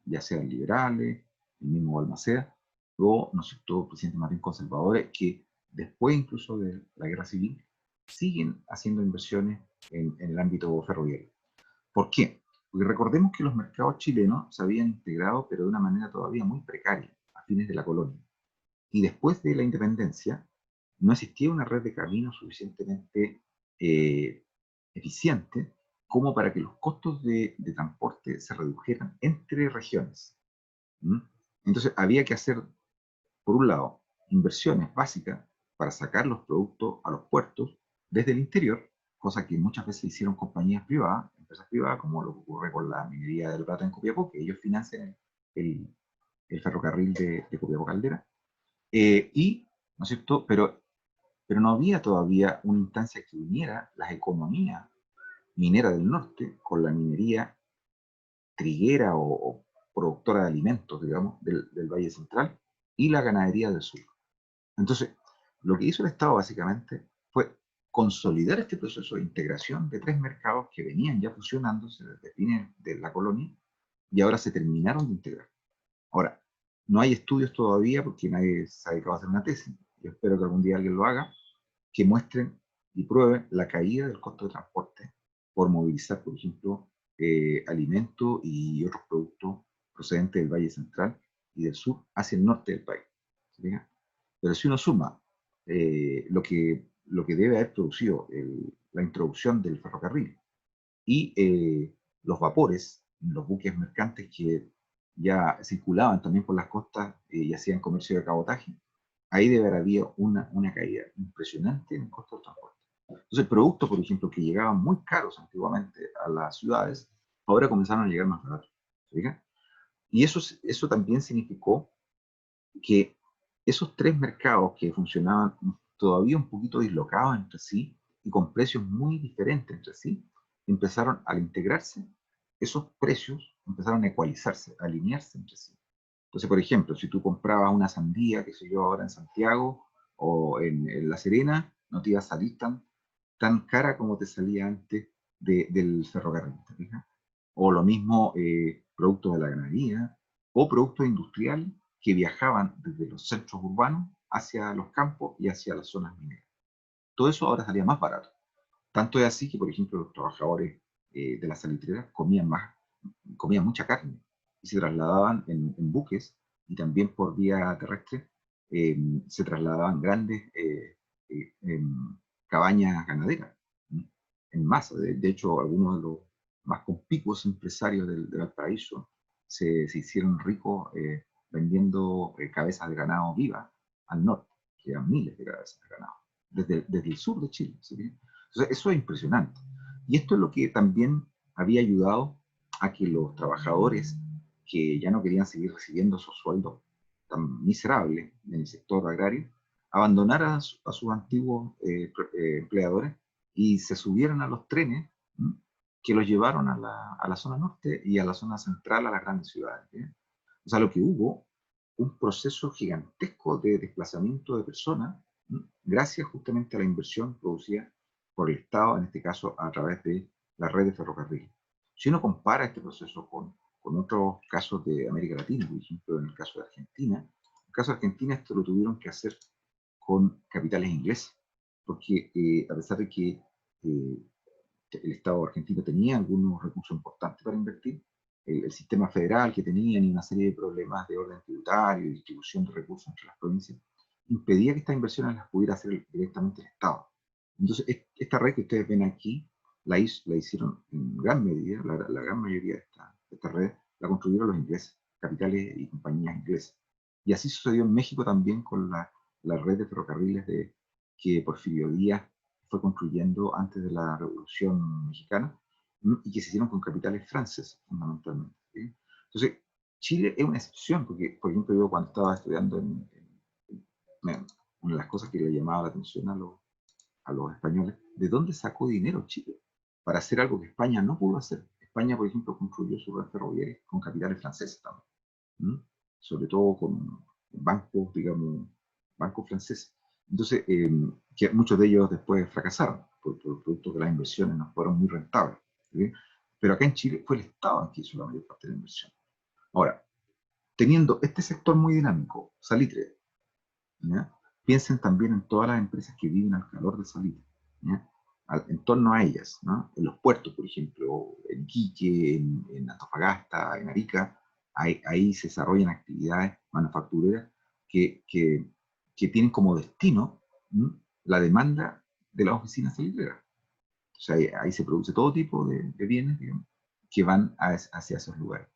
ya sean liberales, el mismo Balmaceda, o, ¿no es cierto?, presidentes más bien conservadores, que después incluso de la guerra civil siguen haciendo inversiones en el ámbito ferroviario. ¿Por qué? Porque recordemos que los mercados chilenos se habían integrado, pero de una manera todavía muy precaria, a fines de la colonia. Y después de la independencia, no existía una red de caminos suficientemente eficiente como para que los costos de transporte se redujeran entre regiones. Entonces había que hacer, por un lado, inversiones básicas para sacar los productos a los puertos desde el interior, cosa que muchas veces hicieron compañías privadas, empresas privadas, como lo que ocurre con la minería del plata en Copiapó, que ellos financian el ferrocarril de Copiapó Caldera. ¿No es cierto? Pero no había todavía una instancia que uniera las economías mineras del norte con la minería triguera o productora de alimentos, digamos, del Valle Central y la ganadería del sur. Entonces, lo que hizo el Estado básicamente fue consolidar este proceso de integración de tres mercados que venían ya fusionándose desde fines de la colonia y ahora se terminaron de integrar. Ahora, no hay estudios todavía porque nadie se ha dedicado a hacer una tesis. Yo espero que algún día alguien lo haga, que muestren y prueben la caída del costo de transporte por movilizar, por ejemplo, alimentos y otros productos procedentes del Valle Central y del sur hacia el norte del país. ¿Sí? Pero si uno suma lo que debe haber producido la introducción del ferrocarril y los vapores, los buques mercantes que ya circulaban también por las costas y hacían comercio de cabotaje, ahí debe haber habido una caída impresionante en el costo del transporte. Entonces, productos, por ejemplo, que llegaban muy caros antiguamente a las ciudades, ahora comenzaron a llegar más baratos. ¿Sí? Y eso también significó que esos tres mercados que funcionaban todavía un poquito dislocados entre sí y con precios muy diferentes entre sí, empezaron al integrarse, esos precios empezaron a ecualizarse, a alinearse entre sí. Entonces, por ejemplo, si tú comprabas una sandía, que sé yo, ahora en Santiago o en La Serena, no te iba a salir tan cara como te salía antes del ferrocarril, ¿te fijas? O lo mismo, productos de la ganadería, o productos industriales que viajaban desde los centros urbanos hacia los campos y hacia las zonas mineras. Todo eso ahora salía más barato. Tanto es así que, por ejemplo, los trabajadores de las salitreras comían mucha carne y se trasladaban en buques y también por vía terrestre eh, se trasladaban grandes cabañas ganaderas, ¿m? En masa. De hecho, algunos de los más conspicuos empresarios del Valparaíso se hicieron ricos vendiendo cabezas de ganado vivas al norte, que eran miles de cabezas de ganado, desde el sur de Chile. ¿Sí? Entonces, eso es impresionante. Y esto es lo que también había ayudado a que los trabajadores que ya no querían seguir recibiendo esos sueldos tan miserables en el sector agrario, abandonaran a sus antiguos empleadores y se subieran a los trenes, ¿m? Que los llevaron a la zona norte y a la zona central, a las grandes ciudades. ¿Eh? O sea, lo que hubo, un proceso gigantesco de desplazamiento de personas, ¿m? Gracias justamente a la inversión producida por el Estado, en este caso a través de la red de ferrocarril. Si uno compara este proceso con otros casos de América Latina, por ejemplo, en el caso de Argentina, en el caso de Argentina esto lo tuvieron que hacer con capitales ingleses, porque a pesar de que el Estado argentino tenía algunos recursos importantes para invertir, el sistema federal que tenían y una serie de problemas de orden tributario y distribución de recursos entre las provincias, impedía que estas inversiones las pudiera hacer directamente el Estado. Entonces, esta red que ustedes ven aquí, la hicieron en gran medida, la gran mayoría de esta red, la construyeron los ingleses, capitales y compañías inglesas. Y así sucedió en México también con la red de ferrocarriles que Porfirio Díaz fue construyendo antes de la Revolución Mexicana, y que se hicieron con capitales franceses, fundamentalmente. ¿Sí? Entonces, Chile es una excepción, porque, por ejemplo, yo cuando estaba estudiando una de las cosas que le llamaba la atención a los españoles, ¿de dónde sacó dinero Chile para hacer algo que España no pudo hacer? España, por ejemplo, construyó su red ferroviaria con capitales franceses también, ¿m? Sobre todo con bancos, digamos, bancos franceses. Entonces, que muchos de ellos después fracasaron, por producto que las inversiones no fueron muy rentables. ¿Sí? Pero acá en Chile fue el Estado el que hizo la mayor parte de la inversión. Ahora, teniendo este sector muy dinámico, salitre, ¿ya? Piensen también en todas las empresas que viven al calor del salitre, ¿ya? En torno a ellas, ¿no? En los puertos, por ejemplo, en Iquique, en Antofagasta, en Arica, ahí se desarrollan actividades manufactureras que tienen como destino, ¿m? La demanda de las oficinas salitreras. O sea, ahí se produce todo tipo de bienes, digamos, que van hacia esos lugares.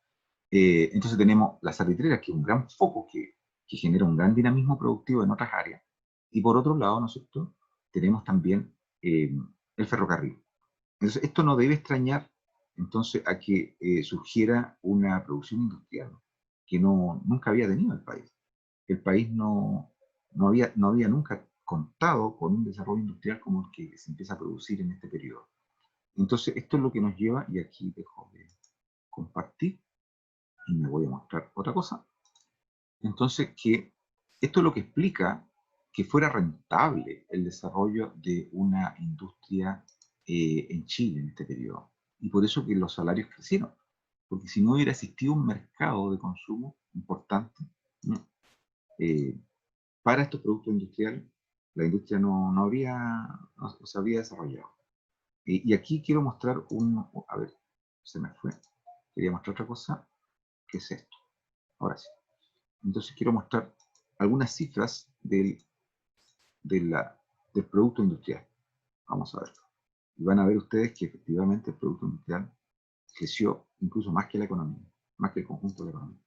Entonces tenemos las salitreras, que es un gran foco que genera un gran dinamismo productivo en otras áreas. Y por otro lado, ¿no es cierto?, tenemos también el ferrocarril. Entonces, esto no debe extrañar entonces a que surgiera una producción industrial que nunca había tenido el país. El país no había nunca contado con un desarrollo industrial como el que se empieza a producir en este periodo. Entonces, esto es lo que nos lleva, y aquí dejo de compartir, y me voy a mostrar otra cosa. Entonces, que esto es lo que explica que fuera rentable el desarrollo de una industria en Chile en este periodo. Y por eso que los salarios crecieron. Porque si no hubiera existido un mercado de consumo importante, ¿no? eh, para estos productos industriales, la industria no se habría desarrollado. Y aquí quiero mostrar a ver, se me fue. Quería mostrar otra cosa, que es esto. Ahora sí. Entonces quiero mostrar algunas cifras del producto industrial. Vamos a verlo. Y van a ver ustedes que efectivamente el producto industrial creció incluso más que la economía, más que el conjunto de la economía.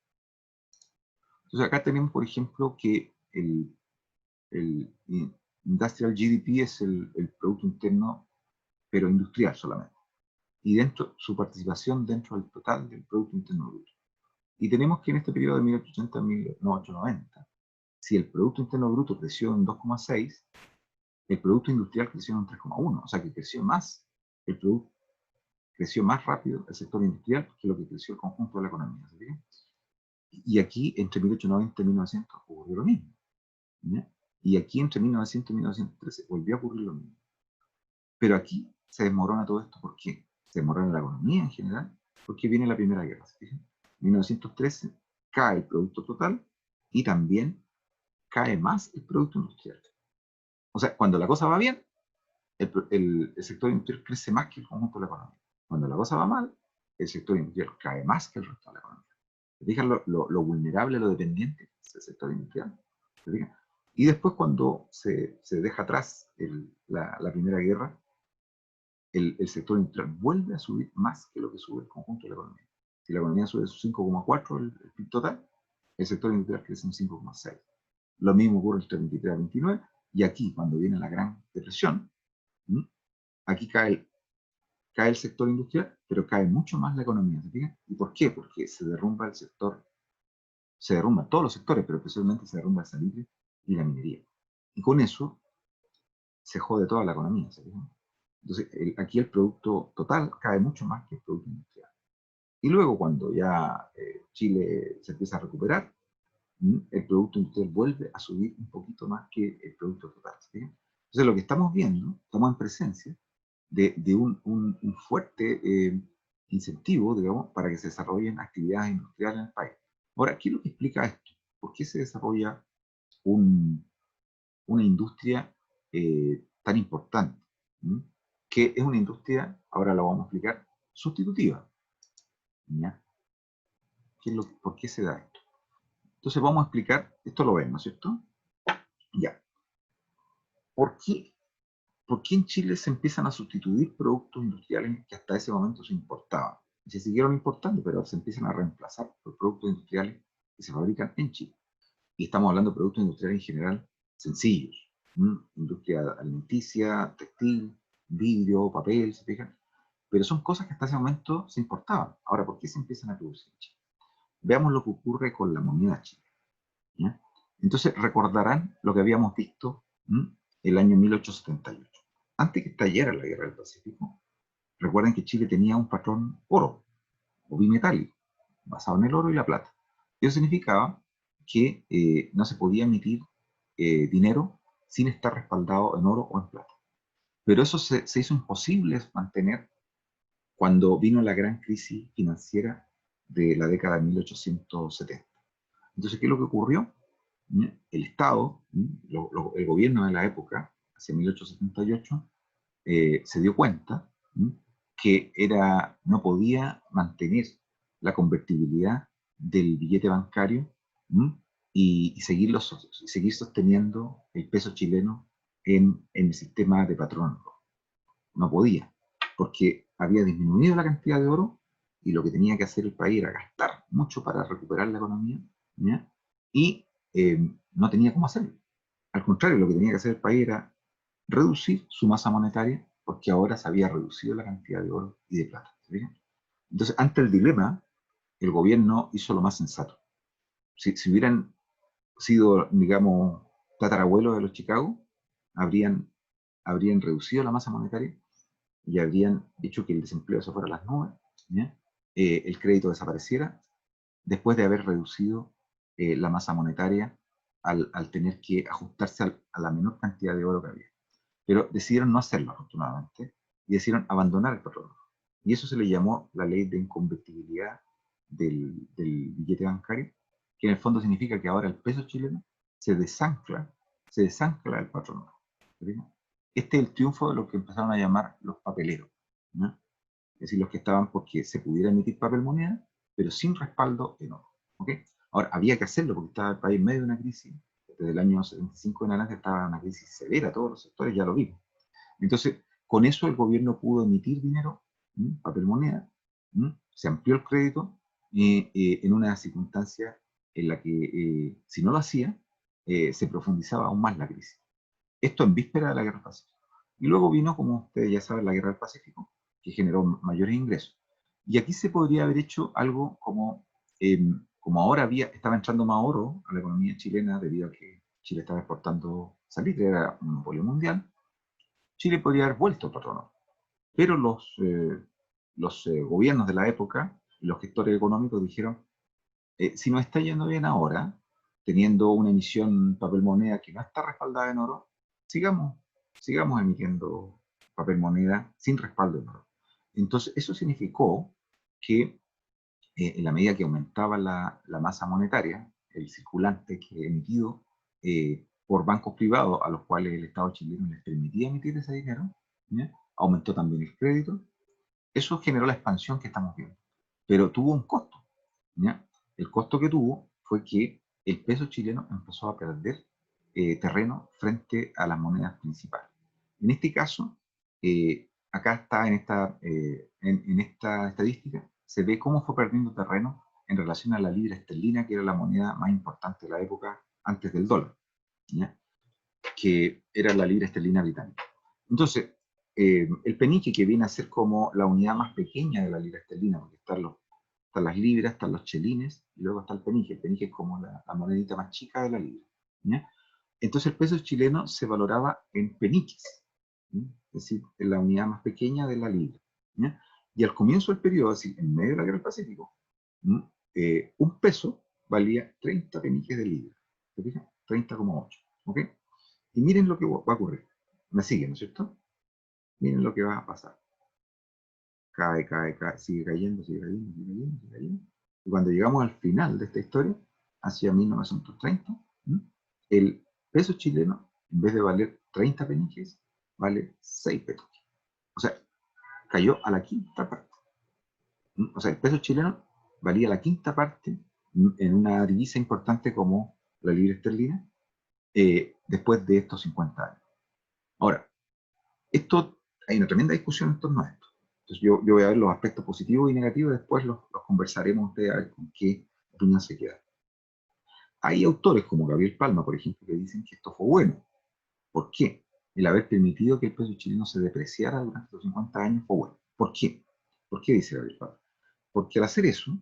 Entonces acá tenemos, por ejemplo, que el Industrial GDP es el Producto Interno, pero industrial solamente. Y dentro, su participación dentro del total del Producto Interno Bruto. Y tenemos que en este periodo de 1880 a 1890, si el Producto Interno Bruto creció en 2,6, el Producto Industrial creció en 3,1, o sea que creció más rápido el sector industrial que lo que creció el conjunto de la economía. ¿Sí? Y aquí, entre 1890 y 1900, ocurrió lo mismo. ¿Sí? Y aquí entre 1900 y 1913 volvió a ocurrir lo mismo. Pero aquí se desmorona todo esto. ¿Por qué? Se desmorona la economía en general, porque viene la Primera Guerra. En 1913 cae el Producto Total y también cae más el Producto Industrial. O sea, cuando la cosa va bien, el sector industrial crece más que el conjunto de la economía. Cuando la cosa va mal, el sector industrial cae más que el resto de la economía. ¿Se fijan lo vulnerable, lo dependiente que es el sector industrial? ¿Se fijan? Y después cuando se deja atrás la Primera Guerra, el sector industrial vuelve a subir más que lo que sube el conjunto de la economía. Si la economía sube 5,4 el PIB total, el sector industrial crece un 5,6. Lo mismo ocurre entre 23 a 29, y aquí, cuando viene la Gran Depresión, aquí cae el sector industrial, pero cae mucho más la economía. ¿Se fijan? ¿Y por qué? Porque se derrumba el sector, se derrumban todos los sectores, pero especialmente se derrumba el salitre y la minería. Y con eso se jode toda la economía. ¿Se fijan? Entonces, aquí el producto total cae mucho más que el producto industrial. Y luego, cuando ya Chile se empieza a recuperar, el producto industrial vuelve a subir un poquito más que el producto total. ¿Sí? Entonces, lo que estamos viendo, estamos en presencia de un fuerte incentivo, digamos, para que se desarrollen actividades industriales en el país. Ahora, ¿qué es lo que explica esto? ¿Por qué se desarrolla una industria tan importante? Que es una industria, ahora la vamos a explicar, sustitutiva. ¿Ya? ¿Por qué se da esto? Entonces vamos a explicar, esto lo ven, ¿no es cierto? Ya. ¿Por qué en Chile se empiezan a sustituir productos industriales que hasta ese momento se importaban? Y se siguieron importando, pero se empiezan a reemplazar por productos industriales que se fabrican en Chile. Y estamos hablando de productos industriales en general sencillos. Industria alimenticia, textil, vidrio, papel, ¿se fijan? Pero son cosas que hasta ese momento se importaban. Ahora, ¿por qué se empiezan a producir en Chile? Veamos lo que ocurre con la moneda chilena. ¿Ya? Entonces recordarán lo que habíamos visto el año 1878. Antes que estallara la Guerra del Pacífico, recuerden que Chile tenía un patrón oro, o bimetálico, basado en el oro y la plata. Eso significaba que no se podía emitir dinero sin estar respaldado en oro o en plata. Pero eso se hizo imposible mantener cuando vino la gran crisis financiera de la década de 1870. Entonces, ¿qué es lo que ocurrió? El Estado, el gobierno de la época, hacia 1878, se dio cuenta que no podía mantener la convertibilidad del billete bancario seguir sosteniendo el peso chileno en el sistema de patrón. No podía, porque había disminuido la cantidad de oro y lo que tenía que hacer el país era gastar mucho para recuperar la economía, ¿ya? Y no tenía cómo hacerlo. Al contrario, lo que tenía que hacer el país era reducir su masa monetaria, porque ahora se había reducido la cantidad de oro y de plata. ¿Sí? Entonces, ante el dilema, el gobierno hizo lo más sensato. Si hubieran sido, digamos, tatarabuelos de los Chicago, habrían reducido la masa monetaria y habrían hecho que el desempleo se fuera a las nubes, el crédito desapareciera, después de haber reducido la masa monetaria al tener que ajustarse a la menor cantidad de oro que había. Pero decidieron no hacerlo, afortunadamente, y decidieron abandonar el patrón. Y eso se le llamó la ley de inconvertibilidad del billete bancario, que en el fondo significa que ahora el peso chileno se desancla del patrón. Este es el triunfo de lo que empezaron a llamar los papeleros, ¿no? Es decir, los que estaban porque se pudiera emitir papel moneda, pero sin respaldo en oro. ¿Okay? Ahora, había que hacerlo porque estaba el país en medio de una crisis. Desde el año 75 en adelante estaba una crisis severa, todos los sectores ya lo vimos. Entonces, con eso el gobierno pudo emitir dinero, papel moneda, se amplió el crédito en una circunstancia en la que, si no lo hacía, se profundizaba aún más la crisis. Esto en víspera de la Guerra del Pacífico. Y luego vino, como ustedes ya saben, la Guerra del Pacífico, que generó mayores ingresos. Y aquí se podría haber hecho algo como ahora estaba entrando más oro a la economía chilena debido a que Chile estaba exportando salitre, era un monopolio mundial. Chile podría haber vuelto al patrón oro. Pero los gobiernos de la época, los gestores económicos dijeron, si nos está yendo bien ahora, teniendo una emisión papel moneda que no está respaldada en oro, sigamos emitiendo papel moneda sin respaldo en oro. Entonces, eso significó que en la medida que aumentaba la masa monetaria, el circulante que emitido por bancos privados a los cuales el Estado chileno les permitía emitir ese dinero, ¿ya? Aumentó también el crédito. Eso generó la expansión que estamos viendo, pero tuvo un costo, ¿ya? El costo que tuvo fue que el peso chileno empezó a perder terreno frente a las monedas principales. En este caso, acá está en esta estadística, se ve cómo fue perdiendo terreno en relación a la libra esterlina, que era la moneda más importante de la época antes del dólar, ¿ya? Que era la libra esterlina británica. Entonces, el penique, que viene a ser como la unidad más pequeña de la libra esterlina, porque están las libras, están los chelines, y luego está el penique. El penique es como la monedita más chica de la libra, ¿ya? Entonces el peso chileno se valoraba en peniques, ¿ya? Es decir, en la unidad más pequeña de la libra, ¿ya? Y al comienzo del periodo, así, en medio de la guerra del Pacífico, un peso valía 30 peniques de libra. ¿Te fijas? 30,8. ¿Ok? Y miren lo que va a ocurrir. Me siguen, ¿no es cierto? Miren lo que va a pasar. Cae, cae, cae, sigue cayendo, sigue cayendo, sigue cayendo, sigue cayendo. Y cuando llegamos al final de esta historia, hacia 1930, el peso chileno, en vez de valer 30 peniques, vale 6 peniques. O sea, cayó a la quinta parte. O sea, el peso chileno valía la quinta parte en una divisa importante como la libra esterlina después de estos 50 años. Ahora, hay una tremenda discusión en torno a esto. Entonces yo voy a ver los aspectos positivos y negativos y después los conversaremos ustedes a ver con qué opinión se queda. Hay autores como Gabriel Palma, por ejemplo, que dicen que esto fue bueno. ¿Por qué? El haber permitido que el peso chileno se depreciara durante los 50 años fue bueno. ¿Por qué? ¿Por qué dice Gabriel Palma? Porque al hacer eso,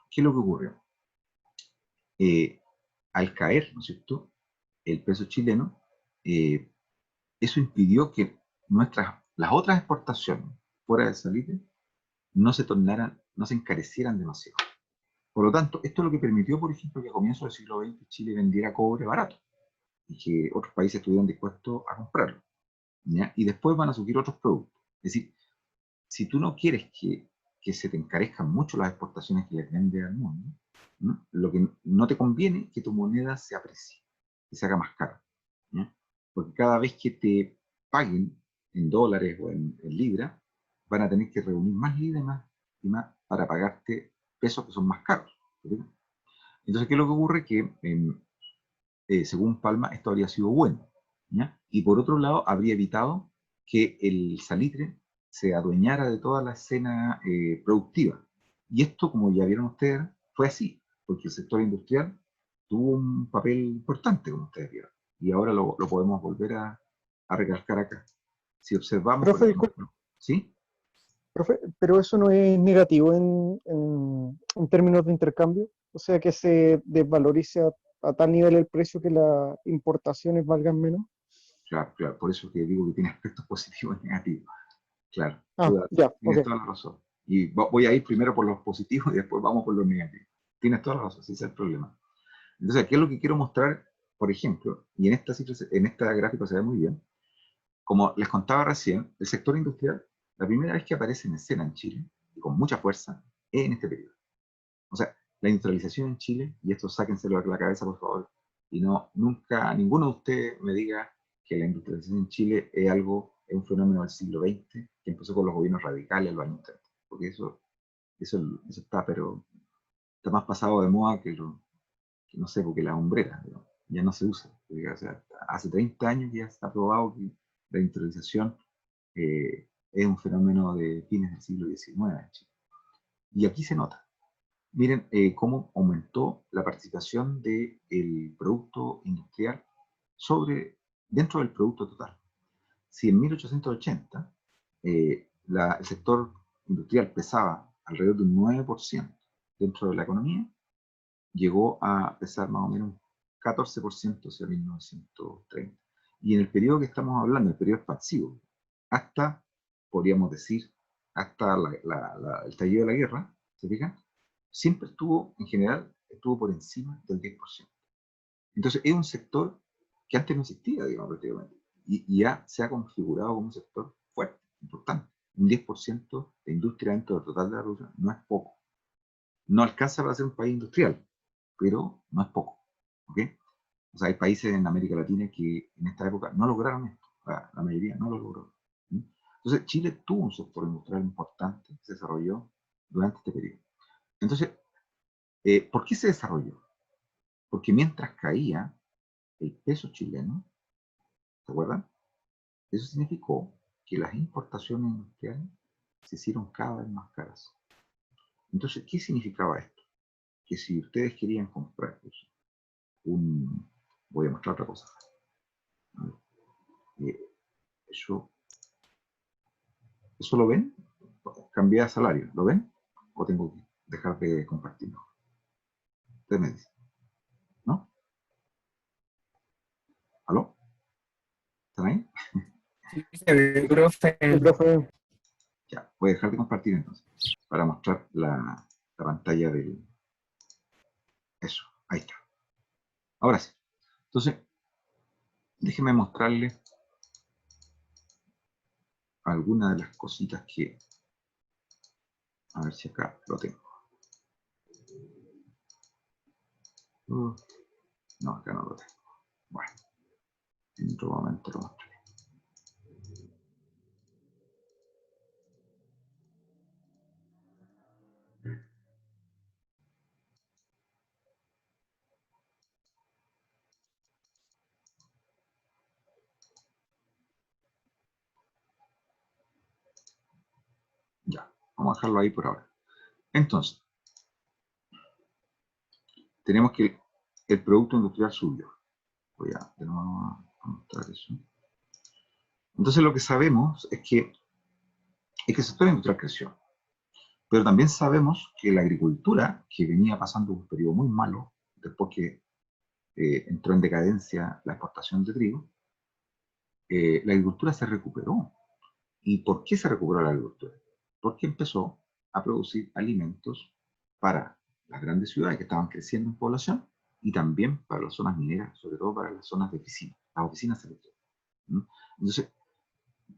¿qué es lo que ocurrió? Al caer, ¿no es cierto?, el peso chileno, eso impidió que las otras exportaciones fuera del salitre no se encarecieran demasiado. Por lo tanto, esto es lo que permitió, por ejemplo, que a comienzos del siglo XX Chile vendiera cobre barato y que otros países estuvieran dispuestos a comprarlo, ¿ya? Y después van a surgir otros productos. Es decir, si tú no quieres que se te encarezcan mucho las exportaciones que les vende al mundo, ¿no? Lo que no te conviene es que tu moneda se aprecie, que se haga más cara, ¿ya? Porque cada vez que te paguen en dólares o en libras, van a tener que reunir más libras y más para pagarte pesos que son más caros, ¿sí? Entonces, ¿qué es lo que ocurre? Que según Palma, esto habría sido bueno, ¿ya? Y por otro lado, habría evitado que el salitre se adueñara de toda la escena productiva. Y esto, como ya vieron ustedes, fue así, porque el sector industrial tuvo un papel importante, como ustedes vieron. Y ahora lo podemos volver a recalcar acá. Si observamos, por Profe, disculpe, ejemplo, ¿sí? profe, pero eso no es negativo en términos de intercambio, o sea, que se desvalorice a tal nivel el precio que las importaciones valgan menos. Claro, claro, por eso que digo que tiene aspectos positivos y negativos. Claro, Ah, ya, ok. tienes toda la razón. Y voy a ir primero por los positivos y después vamos por los negativos. Tienes toda la razón, ese es el problema. Entonces, ¿qué es lo que quiero mostrar? Por ejemplo, y en esta gráfica se ve muy bien, como les contaba recién, el sector industrial, la primera vez que aparece en escena en Chile, y con mucha fuerza, es en este periodo. O sea, la industrialización en Chile, y esto sáquenselo de la cabeza, por favor, y no, nunca, ninguno de ustedes me diga que la industrialización en Chile es un fenómeno del siglo XX que empezó con los gobiernos radicales en los años 30, porque eso está, pero está más pasado de moda que no sé, porque la hombrera, ¿no? Ya no se usa. O sea, hace 30 años ya está probado que la industrialización es un fenómeno de fines del siglo XIX en Chile. Y aquí se nota. Miren cómo aumentó la participación del producto industrial dentro del producto total. Si en 1880 el sector industrial pesaba alrededor de un 9% dentro de la economía, llegó a pesar más o menos un 14% hacia 1930. Y en el periodo que estamos hablando, el periodo expansivo, hasta, podríamos decir, hasta el estallido de la guerra, ¿se fijan? Siempre estuvo, en general, estuvo por encima del 10%. Entonces, es un sector que antes no existía, digamos, prácticamente. Y ya se ha configurado como un sector fuerte, importante. Un 10% de industria dentro del total de la producción no es poco. No alcanza para ser un país industrial, pero no es poco. ¿Ok? O sea, hay países en América Latina que en esta época no lograron esto. La mayoría no lo logró. ¿Mm? Entonces, Chile tuvo un sector industrial importante que se desarrolló durante este periodo. Entonces, ¿por qué se desarrolló? Porque mientras caía el peso chileno, ¿se acuerdan? Eso significó que las importaciones industriales se hicieron cada vez más caras. Entonces, ¿qué significaba esto? Que si ustedes querían comprar un... Voy a mostrar otra cosa. Eso lo ven, cambié de salario, ¿lo ven? ¿O tengo que dejar de compartirlo? Ustedes me dicen, ¿no? ¿Aló? ¿Están ahí? Sí, se ve, profe. El profe, Ya, voy a dejar de compartir entonces, para mostrar la pantalla del... Eso, ahí está. Ahora sí. Entonces, déjenme mostrarles algunas de las cositas que... A ver si acá lo tengo. No, acá no lo tengo. Bueno, en otro momento lo mostraré. Ya, vamos a dejarlo ahí por ahora. Entonces, tenemos que el producto industrial subió. Voy a de nuevo a mostrar eso. Entonces lo que sabemos es que el sector industrial creció. Pero también sabemos que la agricultura, que venía pasando un periodo muy malo, después que entró en decadencia la exportación de trigo, la agricultura se recuperó. ¿Y por qué se recuperó la agricultura? Porque empezó a producir alimentos para las grandes ciudades que estaban creciendo en población y también para las zonas mineras, sobre todo para las zonas de oficinas. Las oficinas se requieren. Entonces,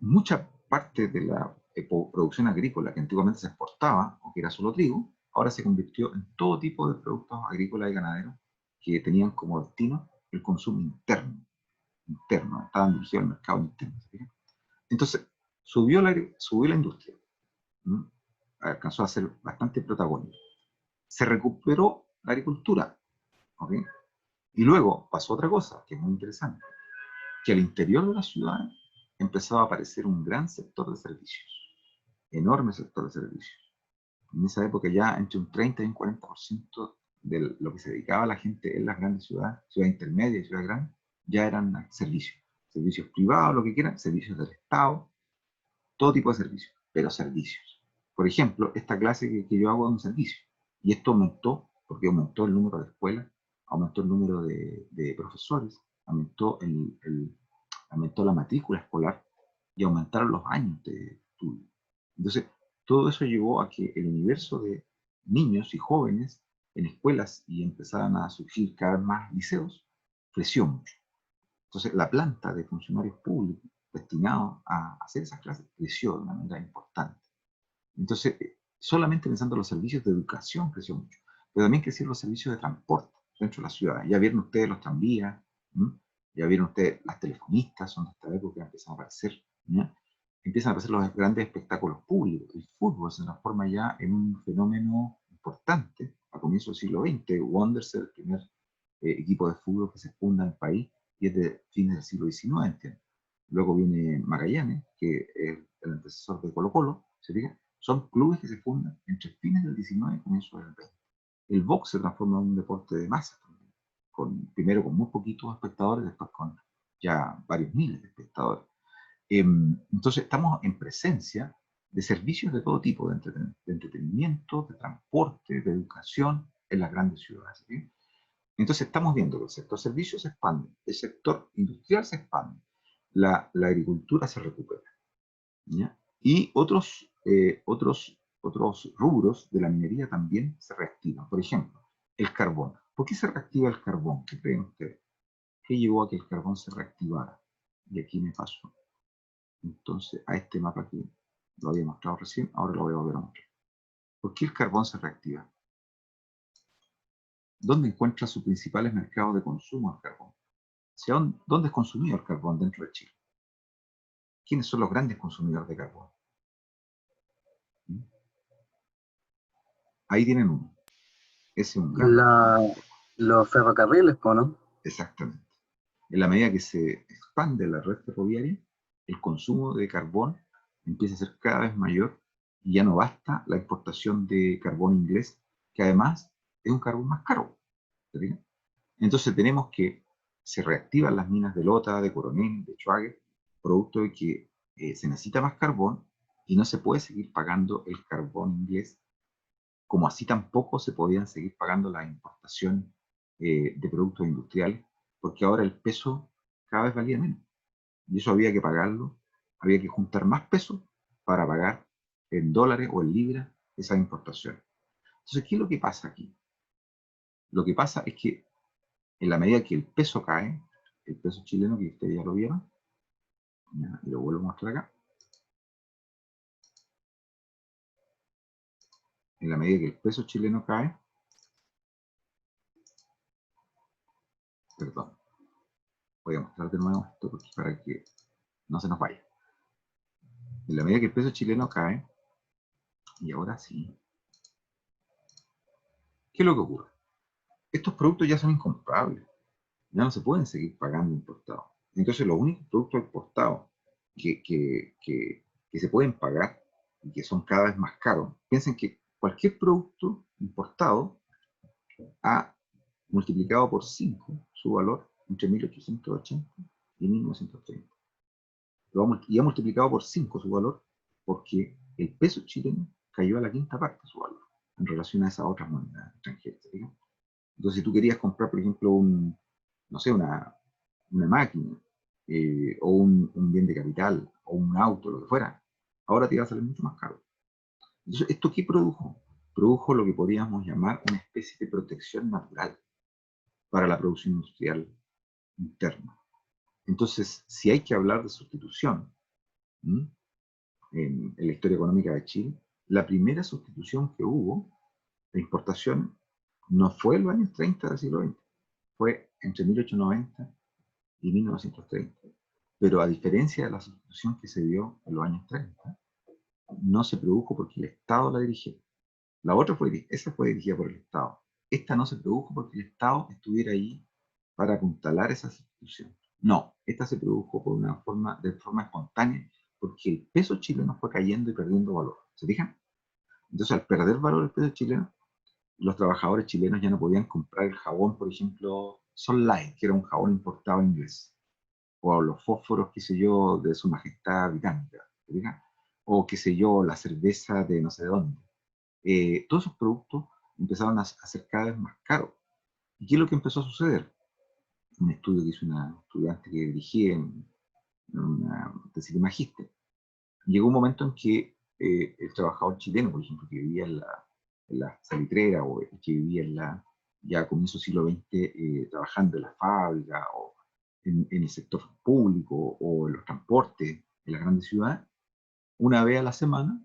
mucha parte de la producción agrícola que antiguamente se exportaba, o que era solo trigo, ahora se convirtió en todo tipo de productos agrícolas y ganaderos que tenían como destino el consumo interno, estaban dirigidos al mercado interno. ¿Sí? Entonces, subió la industria, ¿no? Alcanzó a ser bastante protagónico. Se recuperó la agricultura, ¿ok? Y luego pasó otra cosa que es muy interesante, que al interior de la ciudad empezaba a aparecer un gran sector de servicios, enorme sector de servicios. En esa época ya entre un 30 y un 40% de lo que se dedicaba a la gente en las grandes ciudades, ciudades intermedias y ciudades grandes, ya eran servicios. Servicios privados, lo que quieran, servicios del Estado, todo tipo de servicios, pero servicios. Por ejemplo, esta clase que yo hago es un servicio. Y esto aumentó, porque aumentó el número de escuelas, aumentó el número de profesores, aumentó la matrícula escolar y aumentaron los años de estudio. Entonces, todo eso llevó a que el universo de niños y jóvenes en escuelas y empezaran a surgir cada vez más liceos, creció mucho. Entonces, la planta de funcionarios públicos destinados a hacer esas clases creció de una manera importante. Entonces, solamente pensando en los servicios de educación creció mucho, pero también crecieron los servicios de transporte dentro de la ciudad. Ya vieron ustedes los tranvías, ¿m? Ya vieron ustedes las telefonistas, son de esta época que empiezan a aparecer, ¿ya? Empiezan a aparecer los grandes espectáculos públicos. El fútbol se transforma ya en un fenómeno importante a comienzos del siglo XX. Wanderers, el primer equipo de fútbol que se funda en el país, y es de fines del siglo XIX, ¿entiendes? Luego viene Magallanes, que es el antecesor de Colo Colo, ¿se fija? Son clubes que se fundan entre fines del XIX y comienzos del XX. El box se transforma en un deporte de masas también, primero con muy poquitos espectadores, después con ya varios miles de espectadores. Entonces estamos en presencia de servicios de todo tipo, de entretenimiento, de transporte, de educación en las grandes ciudades. ¿Sí? Entonces estamos viendo que el sector servicios se expande, el sector industrial se expande, la agricultura se recupera, ¿ya? Y otros rubros de la minería también se reactivan. Por ejemplo, el carbón. ¿Por qué se reactiva el carbón? ¿Qué creen ustedes? ¿Qué llevó a que el carbón se reactivara? Y aquí me paso entonces a este mapa que lo había mostrado recién, ahora lo voy a volver a mostrar. ¿Por qué el carbón se reactiva? ¿Dónde encuentra sus principales mercados de consumo el carbón? ¿Dónde es consumido el carbón dentro de Chile? ¿Quiénes son los grandes consumidores de carbón? ¿Mm? Ahí tienen uno. Ese es un gran consumidor. Los ferrocarriles, po, ¿no? Exactamente. En la medida que se expande la red ferroviaria, el consumo de carbón empieza a ser cada vez mayor y ya no basta la exportación de carbón inglés, que además es un carbón más caro. ¿Se fijan? Entonces tenemos que se reactivan las minas de Lota, de Coronel, de Schwager, producto de que se necesita más carbón y no se puede seguir pagando el carbón inglés, como así tampoco se podían seguir pagando la importación de productos industriales, porque ahora el peso cada vez valía menos. Y eso había que pagarlo, había que juntar más peso para pagar en dólares o en libras esa importación. Entonces, ¿qué es lo que pasa aquí? Lo que pasa es que en la medida que el peso cae, el peso chileno, que ustedes ya lo vieron, ya, y lo vuelvo a mostrar acá, en la medida que el peso chileno cae, perdón, voy a mostrar de nuevo esto para que no se nos vaya. En la medida que el peso chileno cae, y ahora sí, ¿qué es lo que ocurre? Estos productos ya son incomprables, ya no se pueden seguir pagando importados. Entonces los únicos productos exportados que se pueden pagar y que son cada vez más caros, piensen que cualquier producto importado ha multiplicado por 5 su valor entre 1880 y 1930. Y ha multiplicado por 5 su valor porque el peso chileno cayó a la quinta parte de su valor en relación a esas otras monedas extranjeras. ¿Sí? Entonces, si tú querías comprar, por ejemplo, no sé, una máquina o un bien de capital o un auto, lo que fuera, ahora te iba a salir mucho más caro. Entonces, ¿esto qué produjo? Produjo lo que podríamos llamar una especie de protección natural para la producción industrial interna. Entonces, si hay que hablar de sustitución en la historia económica de Chile, la primera sustitución que hubo de importación no fue en los años 30 del siglo XX, fue entre 1890 y 1930. Pero a diferencia de la sustitución que se dio en los años 30, no se produjo porque el Estado la dirigió. Esa fue dirigida por el Estado. Esta no se produjo porque el Estado estuviera ahí para apuntalar esa sustitución. No, esta se produjo de forma espontánea porque el peso chileno fue cayendo y perdiendo valor. ¿Se fijan? Entonces, al perder valor el peso chileno, los trabajadores chilenos ya no podían comprar el jabón, por ejemplo, Sunlight, que era un jabón importado inglés, o los fósforos, qué sé yo, de su majestad británica, ¿se fijan? O qué sé yo, la cerveza de no sé dónde. Todos esos productos empezaron a ser cada vez más caros. ¿Y qué es lo que empezó a suceder? Un estudio que hizo una estudiante que dirigía en una tesis de magíster. Llegó un momento en que el trabajador chileno, por ejemplo, que vivía en la salitrera o que vivía ya a comienzos del siglo XX trabajando en la fábrica o en el sector público o en los transportes en las grandes ciudades, una vez a la semana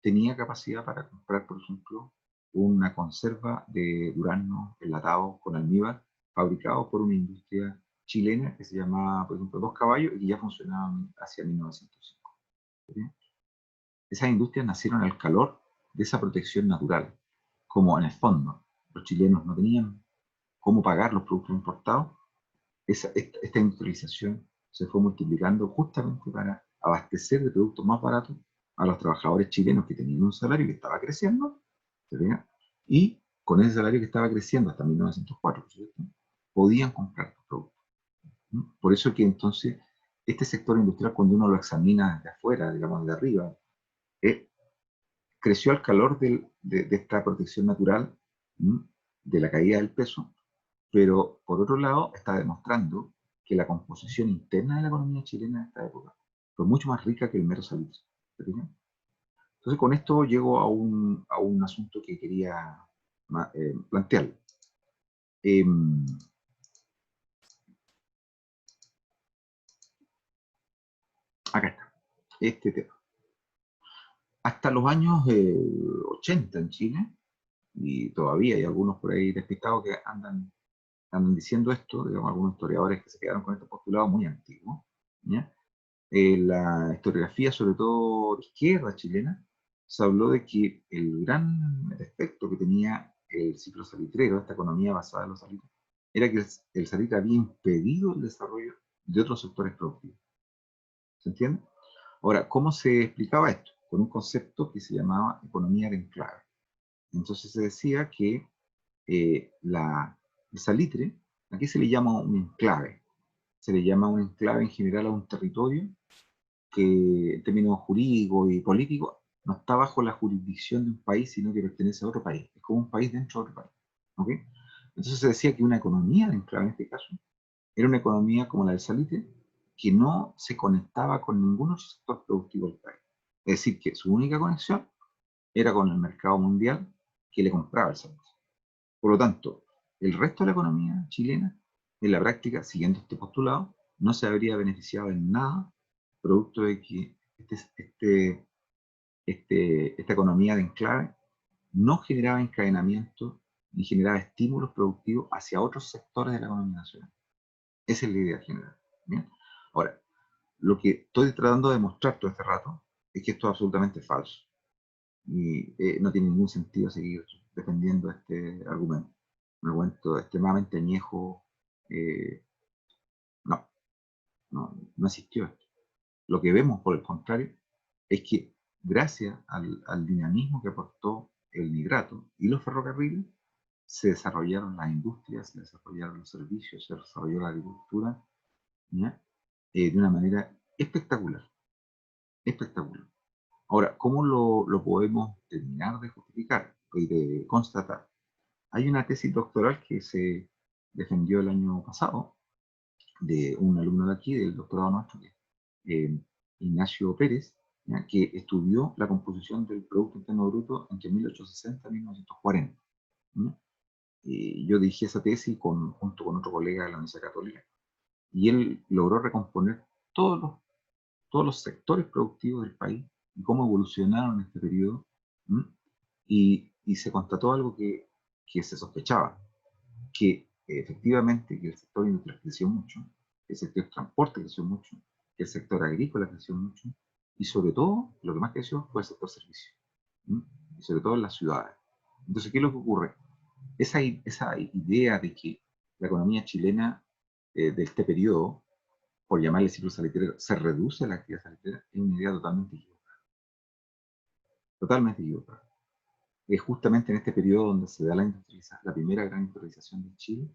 tenía capacidad para comprar, por ejemplo, una conserva de duraznos enlatados con almíbar, fabricados por una industria chilena que se llamaba, por ejemplo, Dos Caballos y que ya funcionaban hacia 1905. ¿Sí? Esas industrias nacieron al calor de esa protección natural, como en el fondo los chilenos no tenían cómo pagar los productos importados, esta industrialización se fue multiplicando justamente para abastecer de productos más baratos a los trabajadores chilenos que tenían un salario que estaba creciendo, y con ese salario que estaba creciendo hasta 1904, ¿cierto? Podían comprar los productos. Por eso que entonces este sector industrial, cuando uno lo examina desde afuera, digamos de arriba, creció al calor de esta protección natural, de la caída del peso, pero por otro lado está demostrando que la composición interna de la economía chilena en esta época fue mucho más rica que el mero salitre. Entonces con esto llego a un asunto que quería plantear. este tema. Hasta los años 80 en Chile, y todavía hay algunos por ahí despistados que andan diciendo esto, digamos, algunos historiadores que se quedaron con este postulado muy antiguo, ¿ya? La historiografía, sobre todo de izquierda chilena, se habló de que el gran defecto que tenía el ciclo salitrero, esta economía basada en los salitres, era que el salitre había impedido el desarrollo de otros sectores productivos. ¿Se entiende? Ahora, ¿cómo se explicaba esto? Con un concepto que se llamaba economía de enclave. Entonces se decía que el salitre, aquí se le llama un enclave. Se le llama un enclave en general a un territorio que en términos jurídicos y políticos no está bajo la jurisdicción de un país, sino que pertenece a otro país. Es como un país dentro de otro país. ¿Ok? Entonces se decía que una economía de enclave en este caso era una economía como la del salitre, que no se conectaba con ningún otro sector productivo del país. Es decir, que su única conexión era con el mercado mundial que le compraba el salitre. Por lo tanto, el resto de la economía chilena, en la práctica, siguiendo este postulado, no se habría beneficiado en nada, producto de que esta economía de enclave no generaba encadenamiento ni generaba estímulos productivos hacia otros sectores de la economía nacional. Esa es la idea general. ¿Bien? Ahora, lo que estoy tratando de mostrar todo este rato es que esto es absolutamente falso. Y no tiene ningún sentido seguir defendiendo este argumento. Un argumento extremadamente añejo. No, no existió esto. Lo que vemos, por el contrario, es que gracias al dinamismo que aportó el nitrato y los ferrocarriles, se desarrollaron las industrias, se desarrollaron los servicios, se desarrolló la agricultura, ¿ya? De una manera espectacular, espectacular. Ahora, ¿cómo lo podemos terminar de justificar y de constatar? Hay una tesis doctoral que se defendió el año pasado de un alumno de aquí, del doctorado nuestro, Ignacio Pérez, ¿ya? Que estudió la composición del Producto Interno Bruto entre 1860 y 1940. ¿Ya? Yo dirigí esa tesis junto con otro colega de la Universidad Católica, y él logró recomponer todos los sectores productivos del país y cómo evolucionaron en este periodo. Y se constató algo que se sospechaba, que efectivamente que el sector industrial creció mucho, que el sector transporte creció mucho, que el sector agrícola creció mucho, y sobre todo, lo que más creció fue el sector servicio, y sobre todo en las ciudades. Entonces, ¿qué es lo que ocurre? Esa idea de que la economía chilena de este periodo, por llamarle ciclo salitrero, se reduce a la actividad salitrera, es una idea totalmente equivocada. Totalmente equivocada. Es justamente en este periodo donde se da la primera gran industrialización de Chile,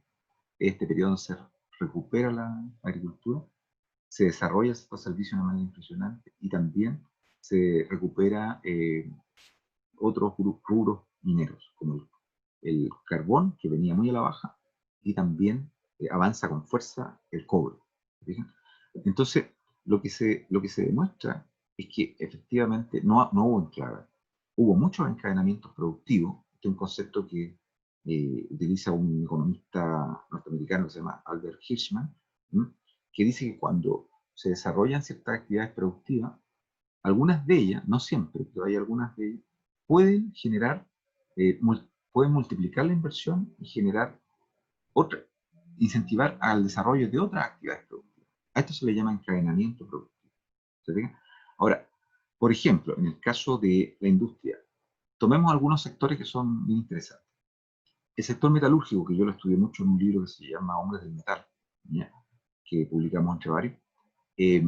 este periodo donde se recupera la agricultura, se desarrolla estos servicios de una manera impresionante y también se recupera otros rubros mineros, como el carbón, que venía muy a la baja, y también avanza con fuerza el cobre. ¿Fijan? Entonces, lo que se demuestra es que efectivamente no hubo enclave. Hubo muchos encadenamientos productivos. Este es un concepto que utiliza un economista norteamericano que se llama Albert Hirschman, ¿m? Que dice que cuando se desarrollan ciertas actividades productivas, algunas de ellas, no siempre, pero hay algunas de ellas, pueden generar, pueden multiplicar la inversión y generar otra, incentivar al desarrollo de otras actividades productivas. A esto se le llama encadenamiento productivo. ¿Se fijan? Ahora, por ejemplo, en el caso de la industria, tomemos algunos sectores que son bien interesantes. El sector metalúrgico, que yo lo estudié mucho en un libro que se llama Hombres del Metal, ¿ya? Que publicamos entre varios, eh,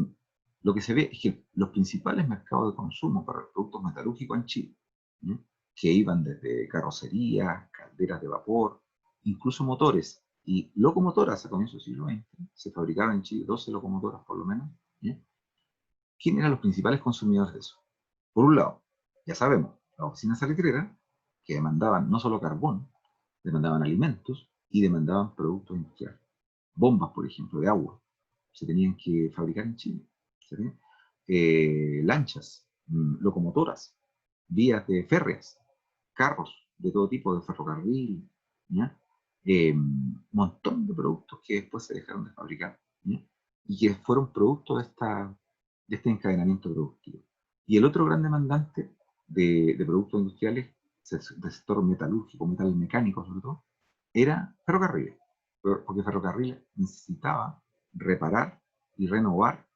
lo que se ve es que los principales mercados de consumo para los productos metalúrgicos en Chile, ¿ya? Que iban desde carrocerías, calderas de vapor, incluso motores y locomotoras a comienzos del siglo XX, se fabricaban en Chile 12 locomotoras por lo menos. ¿Ya? ¿Quién eran los principales consumidores de eso? Por un lado, ya sabemos, las oficinas salitreras, que demandaban no solo carbón, demandaban alimentos y demandaban productos industriales. Bombas, por ejemplo, de agua, se tenían que fabricar en Chile. Lanchas, locomotoras, vías de férreas, carros de todo tipo, de ferrocarril, ¿ya? Montón de productos que después se dejaron de fabricar, ¿ya? Y que fueron producto de esta de este encadenamiento productivo. Y el otro gran demandante de productos industriales, del sector metalúrgico, metal mecánico sobre todo, era ferrocarriles, porque ferrocarriles necesitaba reparar y renovar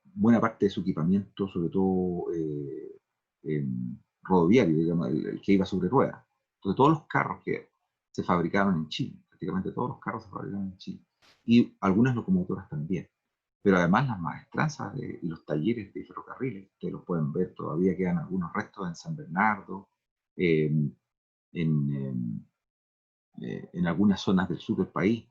buena parte de su equipamiento, sobre todo rodoviario, digamos, el que iba sobre ruedas. Entonces todos los carros que se fabricaban en Chile, prácticamente todos los carros se fabricaban en Chile, y algunas locomotoras también. Pero además las maestranzas y los talleres de ferrocarriles, ustedes los pueden ver, todavía quedan algunos restos en San Bernardo, en, en algunas zonas del sur del país.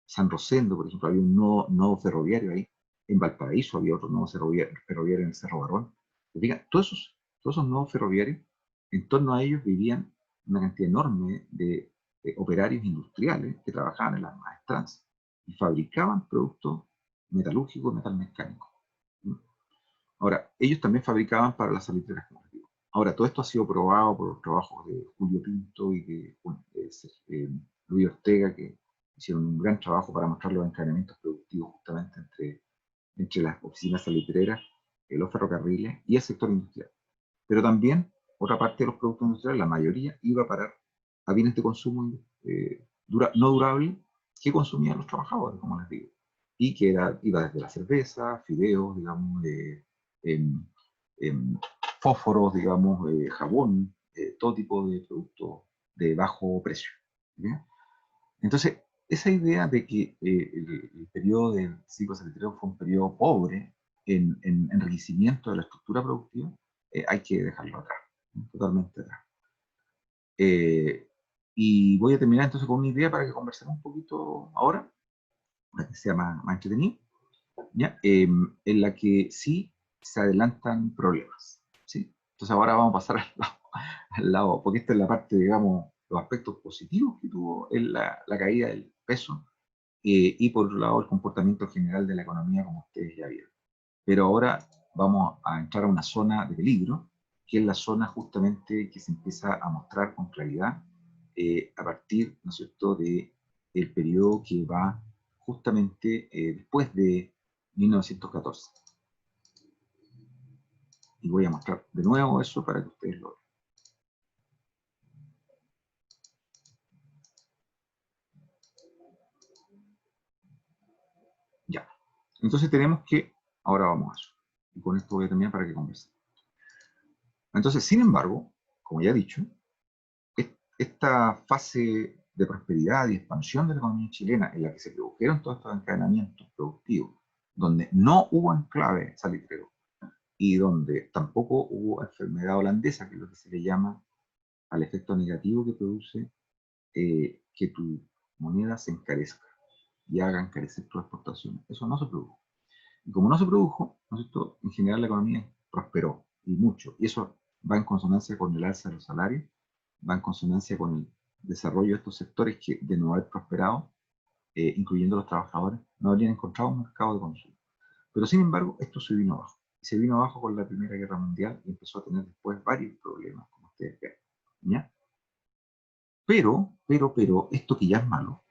San Rosendo, por ejemplo, había un nodo ferroviario ahí. En Valparaíso había otro nodo ferroviario en el Cerro Barón. Fíjense, todos esos nodos ferroviarios, en torno a ellos vivían una cantidad enorme de operarios industriales que trabajaban en las maestranzas y fabricaban productos metalúrgicos, metal mecánico. Ahora, ellos también fabricaban para las salitreras, como les digo. Ahora, todo esto ha sido probado por los trabajos de Julio Pinto y de Luis Ortega, que hicieron un gran trabajo para mostrar los encadenamientos productivos justamente entre las oficinas salitreras, los ferrocarriles y el sector industrial. Pero también, otra parte de los productos industriales, la mayoría, iba a parar a bienes de consumo no durables que consumían los trabajadores, como les digo. Y que iba desde la cerveza, fideos, digamos, fósforos, digamos, jabón, todo tipo de productos de bajo precio. ¿Bien? Entonces, esa idea de que el periodo del ciclo salitrero fue un periodo pobre en enriquecimiento de la estructura productiva, hay que dejarlo atrás, totalmente atrás. Y voy a terminar entonces con una idea para que conversemos un poquito ahora, para que sea más entretenido, ¿ya? En la que sí se adelantan problemas, ¿sí? Entonces ahora vamos a pasar al lado, porque esta es la parte, digamos, los aspectos positivos que tuvo la caída del peso, y por otro lado el comportamiento general de la economía, como ustedes ya vieron. Pero ahora vamos a entrar a una zona de peligro, que es la zona justamente que se empieza a mostrar con claridad a partir, ¿no es cierto?, del periodo que va justamente después de 1914. Y voy a mostrar de nuevo eso para que ustedes lo vean. Ya. Entonces tenemos que, ahora vamos a eso. Y con esto voy a terminar para que conversen. Entonces, sin embargo, como ya he dicho, esta fase de prosperidad y expansión de la economía chilena, en la que se produjeron todos estos encadenamientos productivos, donde no hubo enclave salitrero y donde tampoco hubo enfermedad holandesa, que es lo que se le llama al efecto negativo que produce que tu moneda se encarezca y haga encarecer tus exportaciones. Eso no se produjo. Y como no se produjo, ¿no es cierto?, en general la economía prosperó, y mucho. Y eso va en consonancia con el alza de los salarios, va en consonancia con el desarrollo de estos sectores que, de no haber prosperado, incluyendo los trabajadores, no habrían encontrado un mercado de consumo. Pero sin embargo, esto se vino abajo. Y se vino abajo con la Primera Guerra Mundial y empezó a tener después varios problemas, como ustedes ven. ¿Ya? Pero, esto que ya es malo,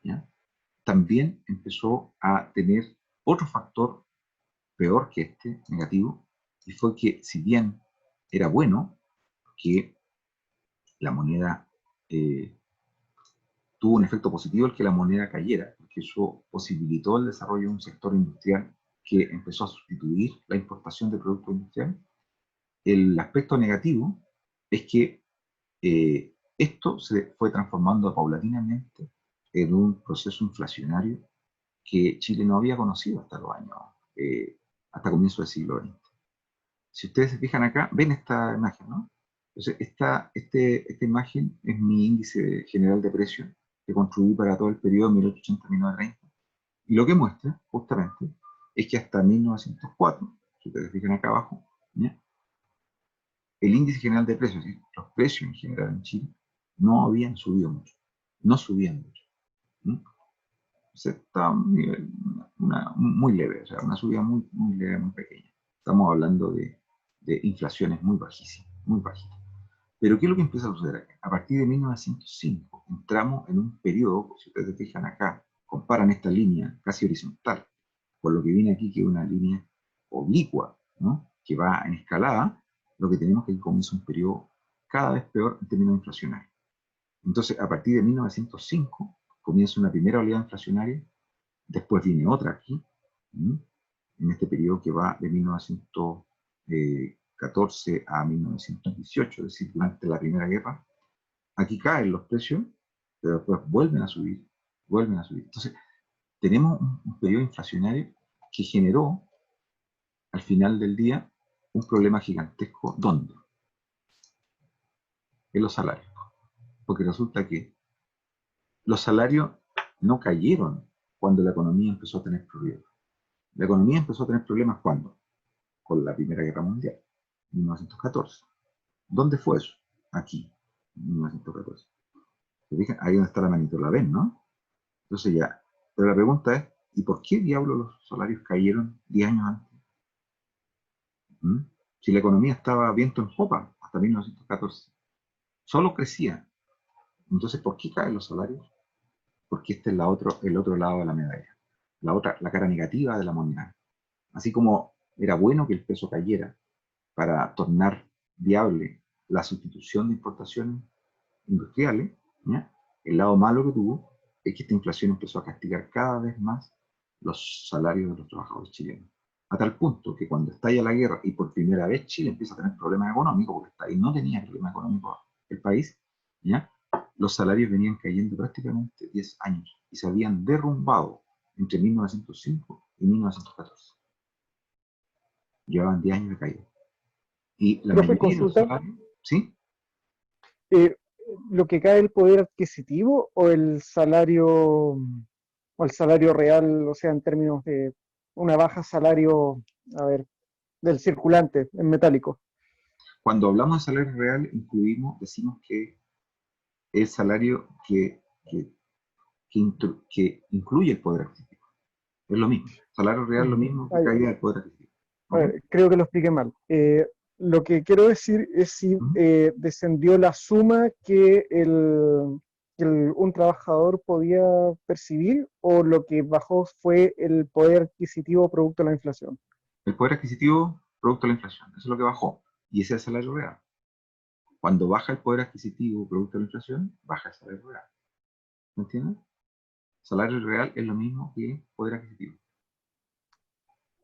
¿ya?, también empezó a tener otro factor peor que este, negativo, y fue que si bien era bueno que la moneda tuvo un efecto positivo el que la moneda cayera, porque eso posibilitó el desarrollo de un sector industrial que empezó a sustituir la importación de productos industriales. El aspecto negativo es que esto se fue transformando paulatinamente en un proceso inflacionario que Chile no había conocido hasta los años, hasta comienzos del siglo XX. Si ustedes se fijan acá, ven esta imagen, ¿no? Entonces, esta imagen es mi índice general de precios que construí para todo el periodo 1880-1930. Y lo que muestra, justamente, es que hasta 1904, si ustedes se fijan acá abajo, ¿ya?, el índice general de precios, ¿sí?, los precios en general en Chile, no habían subido mucho, no subían mucho. ¿Sí? Está a un nivel muy leve, o sea, una subida muy leve, muy pequeña. Estamos hablando de inflaciones muy bajísimas, muy bajitas. Pero ¿qué es lo que empieza a suceder acá? A partir de 1905 entramos en un periodo, si ustedes se fijan acá, comparan esta línea casi horizontal con lo que viene aquí, que es una línea oblicua, ¿no?, que va en escalada, lo que tenemos es que comienza un periodo cada vez peor en términos inflacionarios. Entonces, a partir de 1905, comienza una primera oleada inflacionaria, después viene otra aquí, ¿m?, en este periodo que va de 1914 a 1918, es decir, durante la Primera Guerra. Aquí caen los precios, pero después vuelven a subir, vuelven a subir. Entonces, tenemos un periodo inflacionario que generó, al final del día, un problema gigantesco. ¿Dónde? En los salarios. Porque resulta que los salarios no cayeron cuando la economía empezó a tener problemas. La economía empezó a tener problemas ¿cuándo? Con la Primera Guerra Mundial, 1914. ¿Dónde fue eso? Aquí, 1914. ¿Se fijan? Ahí donde está la manito, la ven, ¿no? Entonces ya, pero la pregunta es, ¿y por qué diablos los salarios cayeron 10 años antes? ¿Mm? Si la economía estaba viento en popa hasta 1914, solo crecía. Entonces, ¿por qué caen los salarios? Porque este es el otro lado de la medalla, la cara negativa de la moneda. Así como era bueno que el peso cayera para tornar viable la sustitución de importaciones industriales, ¿ya?, el lado malo que tuvo es que esta inflación empezó a castigar cada vez más los salarios de los trabajadores chilenos. A tal punto que cuando estalla la guerra y por primera vez Chile empieza a tener problemas económicos, porque hasta ahí no tenía problemas económicos el país, ¿ya?, los salarios venían cayendo prácticamente 10 años y se habían derrumbado entre 1905 y 1914. Llevaban 10 años de caída. Y la Profe, mayoría de los consulta, salarios, ¿sí? eh, ¿lo que cae el poder adquisitivo o el salario real, o sea, en términos de una baja salario, a ver, del circulante en metálico? Cuando hablamos de salario real, decimos que el salario que incluye el poder adquisitivo. Es lo mismo. Salario real es lo Ujú. mismo que caída del poder adquisitivo. A ¿Ok? ver, creo que lo expliqué mal. Lo que quiero decir es si Ujú. descendió la suma que un trabajador podía percibir o lo que bajó fue el poder adquisitivo producto de la inflación. El poder adquisitivo, producto de la inflación. Eso es lo que bajó. Y ese es el salario real. Cuando baja el poder adquisitivo, producto de la inflación, baja el salario real. ¿Me entiendes? Salario real es lo mismo que poder adquisitivo.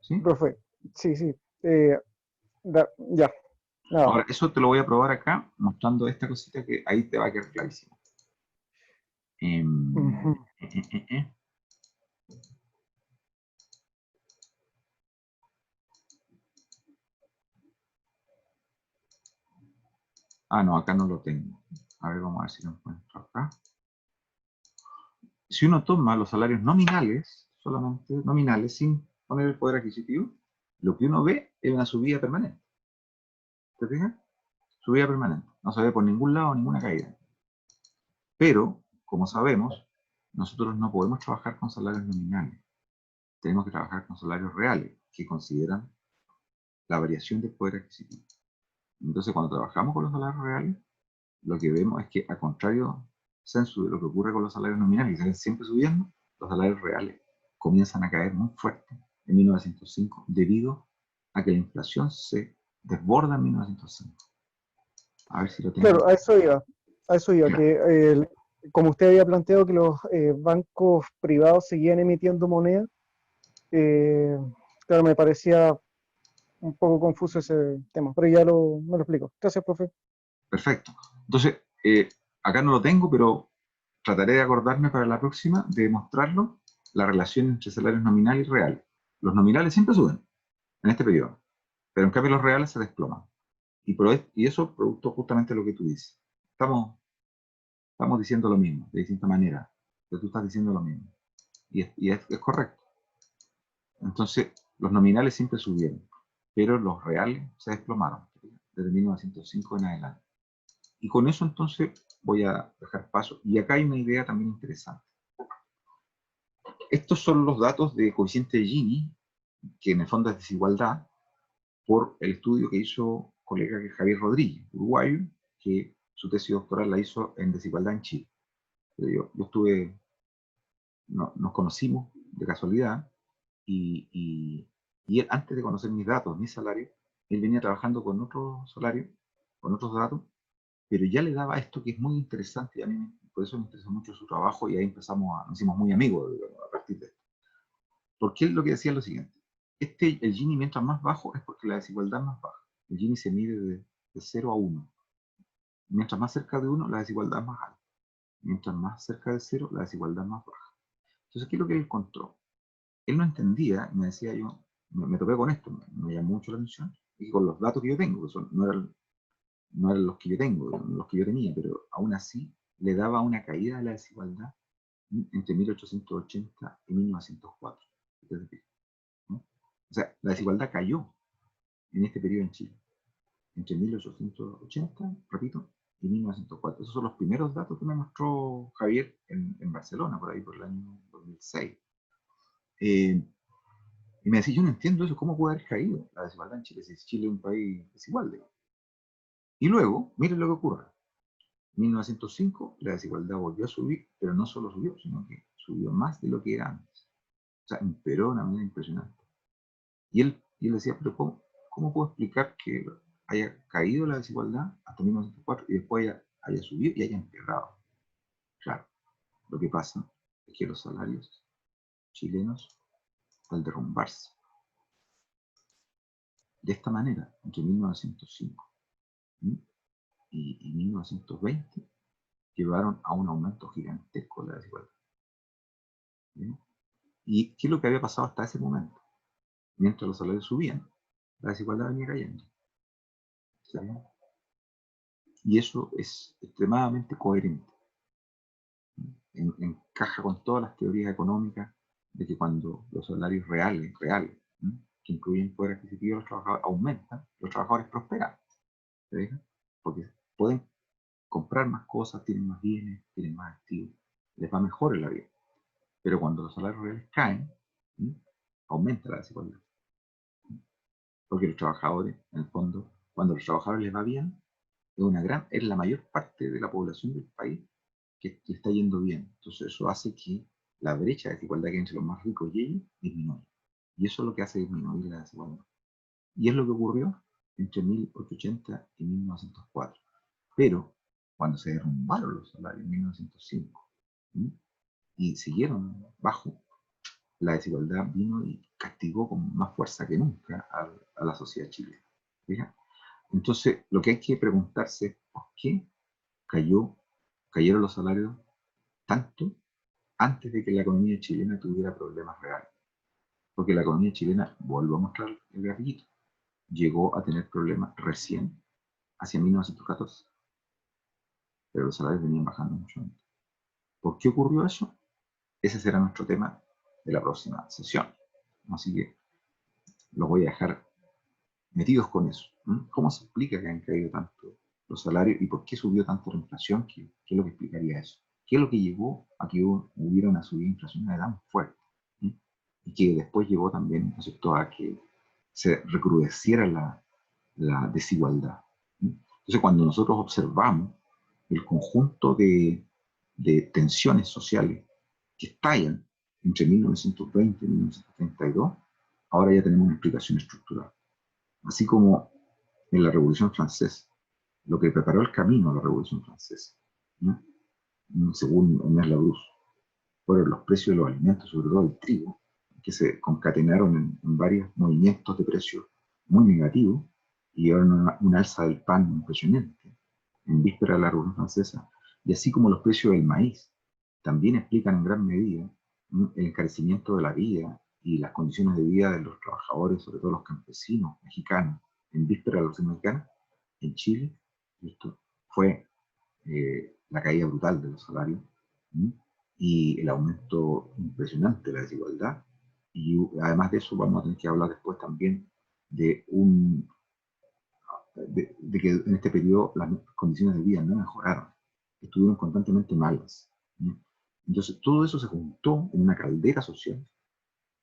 ¿Sí? Profe, sí, sí. eh, ya, nada. Ahora, eso te lo voy a probar acá, mostrando esta cosita que ahí te va a quedar clarísimo. Ujú. Em, eh, eh, eh, eh. Ah, no, acá no lo tengo. A ver, vamos a ver si lo encuentro acá. Si uno toma los salarios nominales, solamente nominales, sin poner el poder adquisitivo, lo que uno ve es una subida permanente. ¿Te fijas? Subida permanente. No se ve por ningún lado ninguna caída. Pero, como sabemos, nosotros no podemos trabajar con salarios nominales. Tenemos que trabajar con salarios reales, que consideran la variación del poder adquisitivo. Entonces, cuando trabajamos con los salarios reales, lo que vemos es que, al contrario, Sensu, de lo que ocurre con los salarios nominales, que se ven siempre subiendo, los salarios reales comienzan a caer muy fuerte en 1905 debido a que la inflación se desborda en 1905. A ver si lo tengo. Claro, a eso iba, Ya, que como usted había planteado que los bancos privados seguían emitiendo moneda, eh, claro, me parecía un poco confuso ese tema, pero ya me lo explico. Gracias, profe. perfecto. Entonces, acá no lo tengo, pero trataré de acordarme para la próxima de mostrarlo, la relación entre salarios nominales y reales. Los nominales siempre suben en este periodo, pero en cambio los reales se desploman. Y eso producto justamente de lo que tú dices. Estamos diciendo lo mismo, de distinta manera, pero tú estás diciendo lo mismo. Y es correcto. Entonces, los nominales siempre subieron, pero los reales se desplomaron desde 1905 en adelante. Y con eso entonces voy a dejar paso. Y acá hay una idea también interesante. Estos son los datos de coeficiente de Gini, que en el fondo es desigualdad, por el estudio que hizo un colega que es Javier Rodríguez, uruguayo, que su tesis doctoral la hizo en desigualdad en Chile. Yo estuve, nos conocimos de casualidad y Y él, antes de conocer mis datos, mis salarios, él venía trabajando con otros salarios, con otros datos, pero ya le daba esto que es muy interesante, y a mí por eso me interesa mucho su trabajo, y ahí nos hicimos muy amigos, digamos, a partir de esto. Porque él lo que decía es lo siguiente: el Gini mientras más bajo es porque la desigualdad es más baja. El Gini se mide de 0 a 1. Mientras más cerca de 1, la desigualdad es más alta. Mientras más cerca de 0, la desigualdad es más baja. Entonces, ¿qué es lo que él encontró? Él no entendía, me decía yo, me topé con esto, me llamó mucho la atención, y con los datos que yo tengo, que no eran los que yo tengo, eran los que yo tenía, pero aún así le daba una caída de la desigualdad entre 1880 y 1904. ¿No? O sea, la desigualdad cayó en este periodo en Chile, entre 1880, repito, y 1904. Esos son los primeros datos que me mostró Javier en Barcelona, por ahí por el año 2006. Y me decía, yo no entiendo eso, ¿cómo puede haber caído la desigualdad en Chile si Chile es un país desigual? Y luego, miren lo que ocurre. En 1905 la desigualdad volvió a subir, pero no solo subió, sino que subió más de lo que era antes. O sea, empeoró de una manera impresionante. Y él decía, pero ¿cómo puedo explicar que haya caído la desigualdad hasta 1904 y después haya subido y haya empeorado? Claro, lo que pasa es que los salarios chilenos, al derrumbarse de esta manera, entre 1905 y 1920, llevaron a un aumento gigantesco de la desigualdad. ¿Bien? ¿Y qué es lo que había pasado hasta ese momento? Mientras los salarios subían, la desigualdad venía cayendo. ¿Sí? Y eso es extremadamente coherente. Encaja con todas las teorías económicas de que cuando los salarios reales, que incluyen poder adquisitivo de los trabajadores, aumentan, los trabajadores prosperan. ¿Se fijan? Porque pueden comprar más cosas, tienen más bienes, tienen más activos, les va mejor en la vida. Pero cuando los salarios reales caen, aumenta la desigualdad. Porque los trabajadores, en el fondo, cuando a los trabajadores les va bien, es la mayor parte de la población del país que le está yendo bien. Entonces eso hace que la brecha de desigualdad que hay entre los más ricos y ellos disminuya. Y eso es lo que hace disminuir la desigualdad. Y es lo que ocurrió entre 1880 y 1904. Pero cuando se derrumbaron los salarios en 1905 y siguieron bajo, la desigualdad vino y castigó con más fuerza que nunca a la sociedad chilena. ¿Fija? Entonces, lo que hay que preguntarse es por qué cayeron los salarios tanto antes de que la economía chilena tuviera problemas reales. Porque la economía chilena, vuelvo a mostrar el grafiquito, llegó a tener problemas recién, hacia 1914. Pero los salarios venían bajando mucho antes. ¿Por qué ocurrió eso? Ese será nuestro tema de la próxima sesión. Así que los voy a dejar metidos con eso. ¿Cómo se explica que han caído tanto los salarios y por qué subió tanto la inflación? ¿Qué es lo que explicaría eso? ¿Qué es lo que llevó a que hubiera una subida inflacionaria tan fuerte? Y que después llevó también, ¿no?, a que se recrudeciera la desigualdad. Entonces, cuando nosotros observamos el conjunto de tensiones sociales que estallan entre 1920 y 1932, ahora ya tenemos una explicación estructural. Así como en la Revolución Francesa, lo que preparó el camino a la Revolución Francesa, ¿no?, según Ernest Larousse, fueron los precios de los alimentos, sobre todo el trigo, que se concatenaron en varios movimientos de precios muy negativos y llevaron una alza del pan impresionante en víspera de la Revolución Francesa. Y así como los precios del maíz también explican en gran medida el encarecimiento de la vida y las condiciones de vida de los trabajadores, sobre todo los campesinos mexicanos, en víspera de la Revolución Mexicana, en Chile, esto fue la caída brutal de los salarios y el aumento impresionante de la desigualdad. Y además de eso vamos a tener que hablar después también de que en este periodo las condiciones de vida no mejoraron, estuvieron constantemente malas. Entonces todo eso se juntó en una caldera social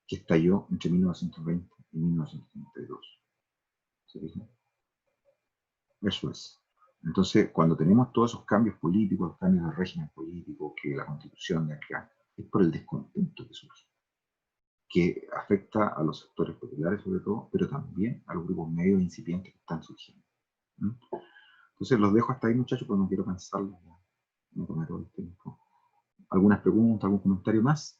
que estalló entre 1920 y 1932. ¿Se fijan? Eso es. Entonces, cuando tenemos todos esos cambios políticos, cambios de régimen político, que la constitución de acá, es por el descontento que surge. que afecta a los sectores populares sobre todo, pero también a los grupos medios incipientes que están surgiendo. ¿Mm? Entonces los dejo hasta ahí, muchachos, porque no quiero cansarlos, no tomar todo el tiempo. ¿Algunas preguntas, algún comentario más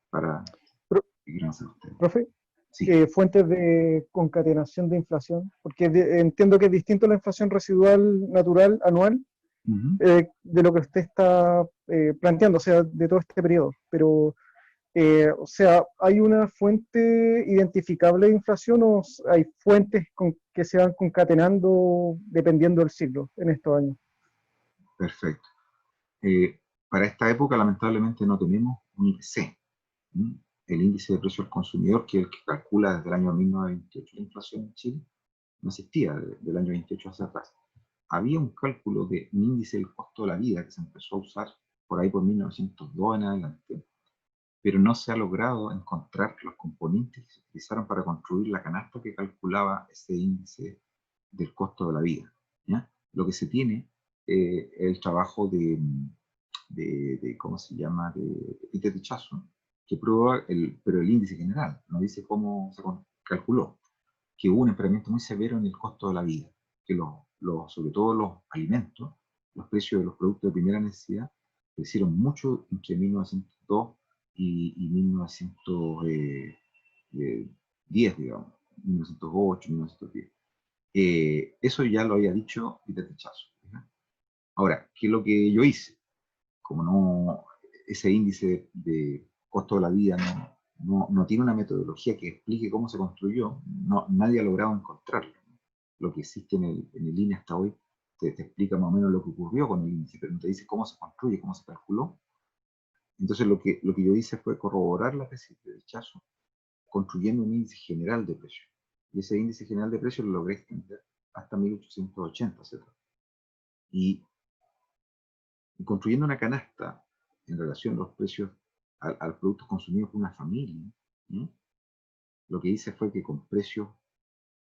para Pro- que quieran hacer ustedes? Profe, Sí. fuentes de concatenación de inflación, porque entiendo que es distinto la inflación residual natural anual Ujú. de lo que usted está planteando, o sea, de todo este periodo, pero, o sea, ¿hay una fuente identificable de inflación o hay fuentes que se van concatenando dependiendo del ciclo en estos años? Perfecto. Eh, para esta época, lamentablemente, no tenemos un IPC. ¿Mm? El índice de precio al consumidor, que es el que calcula desde el año 1928 la inflación en Chile, no existía del año 28 hacia atrás. Había un cálculo de un índice del costo de la vida que se empezó a usar por ahí por 1902 en adelante, pero no se ha logrado encontrar los componentes que se utilizaron para construir la canasta que calculaba ese índice del costo de la vida. ¿Ya? Lo que se tiene es el trabajo ¿cómo se llama?, de Peter Dichazo, que prueba pero el índice general, no dice cómo se calculó, que hubo un empeoramiento muy severo en el costo de la vida, que sobre todo los alimentos, los precios de los productos de primera necesidad, crecieron mucho entre 1902 y 1910, digamos, 1908, 1910. Eso ya lo había dicho Peter Dichazo. Ahora, ¿qué es lo que yo hice? Como no, ese índice de costo de la vida no tiene una metodología que explique cómo se construyó, nadie ha logrado encontrarlo. Lo que existe en el INE hasta hoy te explica más o menos lo que ocurrió con el índice, pero no te dice cómo se construye, cómo se calculó. Entonces lo que yo hice fue corroborar la tesis de Dichazo, construyendo un índice general de precios. Y ese índice general de precios lo logré extender hasta 1880, etc. Y construyendo una canasta en relación a los precios a los productos consumidos por una familia, ¿sí? Lo que hice fue que con precios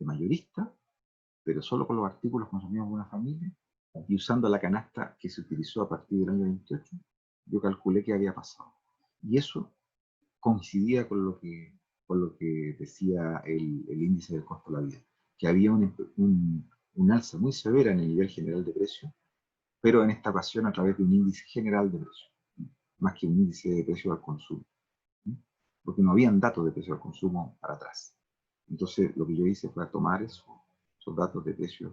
de mayorista, pero solo con los artículos consumidos por una familia, y usando la canasta que se utilizó a partir del año 28, yo calculé qué había pasado. Y eso coincidía con lo que decía el índice del costo de la vida, que había un alza muy severa en el nivel general de precios, pero en esta ocasión a través de un índice general de precios, más que un índice de precios al consumo, porque no habían datos de precios al consumo para atrás. Entonces lo que yo hice fue tomar esos datos de precios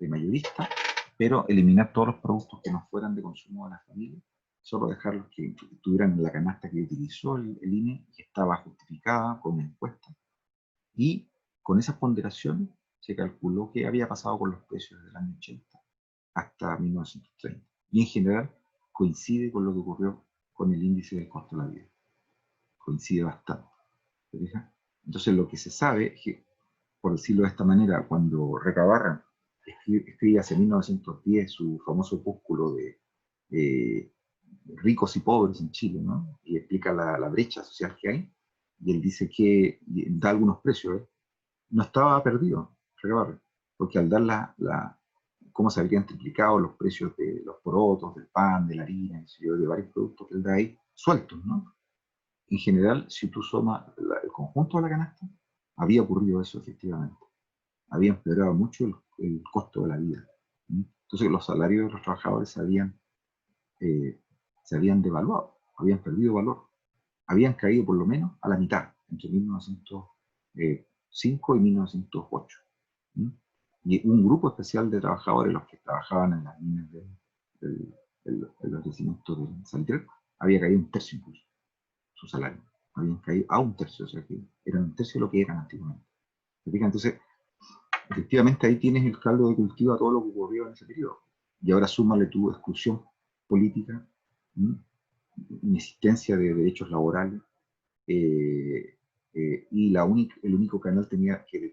de mayorista, pero eliminar todos los productos que no fueran de consumo de la familia, solo dejar los que estuvieran en la canasta que utilizó el INE, que estaba justificada con una encuesta, y con esas ponderaciones se calculó qué había pasado con los precios del año 80 hasta 1930. Y en general coincide con lo que ocurrió con el índice del costo de la vida. Coincide bastante. ¿Te fijas? Entonces lo que se sabe es que, por decirlo de esta manera, cuando Recabarren escribe hace 1910 su famoso opúsculo de ricos y pobres en Chile, ¿no? Y explica la brecha social que hay, y él dice que da algunos precios, ¿eh? No estaba perdido, Recabarren, porque al dar cómo se habrían triplicado los precios de los porotos, del pan, de la harina, de varios productos que él da ahí, sueltos, ¿no? En general, si tú sumas el conjunto de la canasta, había ocurrido eso efectivamente. Había empeorado mucho el costo de la vida. Entonces los salarios de los trabajadores se habían devaluado, habían perdido valor, habían caído por lo menos a la mitad, entre 1905 y 1908. Y un grupo especial de trabajadores, los que trabajaban en las minas de los yacimientos del Salitre, había caído un tercio incluso su salario. Habían caído a un tercio, o sea que eran un tercio de lo que eran antiguamente. Entonces, efectivamente ahí tienes el caldo de cultivo a todo lo que ocurrió en ese periodo. Y ahora súmale tu exclusión política, inexistencia de derechos laborales, y el único canal que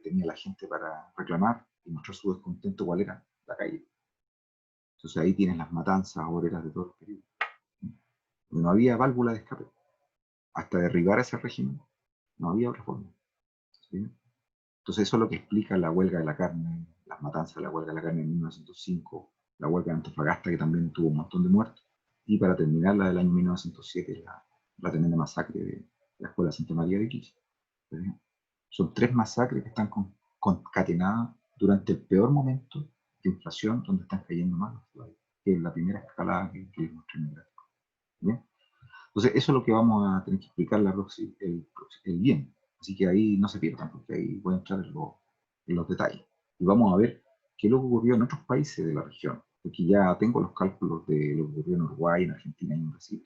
tenía la gente para reclamar y mostrar su descontento, ¿cuál era? La calle. Entonces ahí tienes las matanzas obreras de todo el periodo. No había válvula de escape. Hasta derribar ese régimen, no había otra forma. ¿Sí? Entonces eso es lo que explica la huelga de la carne, las matanzas de la huelga de la carne en 1905, la huelga de Antofagasta, que también tuvo un montón de muertos, y para terminar la del año 1907, la tremenda masacre de la Escuela Santa María de Iquique. ¿Sí? Son 3 masacres que están concatenadas durante el peor momento de inflación, donde están cayendo más los salarios, que es la primera escalada que les mostré en el gráfico. ¿Bien? Entonces, eso es lo que vamos a tener que explicar el bien. Así que ahí no se pierdan, porque ahí voy a entrar en los detalles. Y vamos a ver qué es lo que ocurrió en otros países de la región, porque ya tengo los cálculos de lo que ocurrió en Uruguay, en Argentina y en Brasil.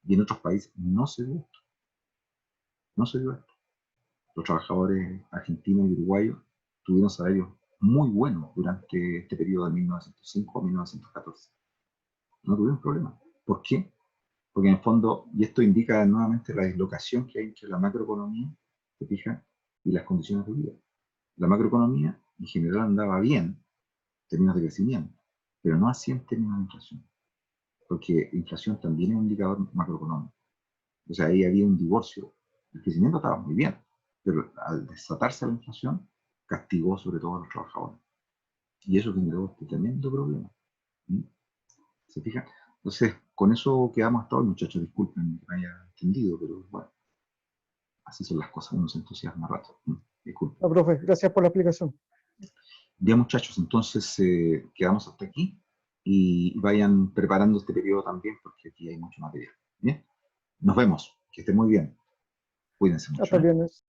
Y en otros países no se dio esto. No se dio esto. Los trabajadores argentinos y uruguayos tuvieron salarios muy buenos durante este periodo de 1905 a 1914. No tuvieron problema. ¿Por qué? Porque en el fondo, y esto indica nuevamente la dislocación que hay entre la macroeconomía, ¿se fijan? Y las condiciones de vida. La macroeconomía en general andaba bien en términos de crecimiento, pero no así en términos de inflación, porque inflación también es un indicador macroeconómico. O sea, ahí había un divorcio. El crecimiento estaba muy bien, pero al desatarse la inflación, castigó sobre todo a los trabajadores. Y eso generó este tremendo problema. ¿Mm? ¿Se fijan? Entonces, con eso quedamos hasta hoy, muchachos. Disculpen que me haya entendido, pero bueno, así son las cosas, uno se entusiasma rato. Disculpen. No, profe, gracias por la explicación. Bien, muchachos, entonces quedamos hasta aquí y vayan preparando este periodo también, porque aquí hay mucho material. Bien, nos vemos. Que estén muy bien. Cuídense mucho. Hasta el viernes.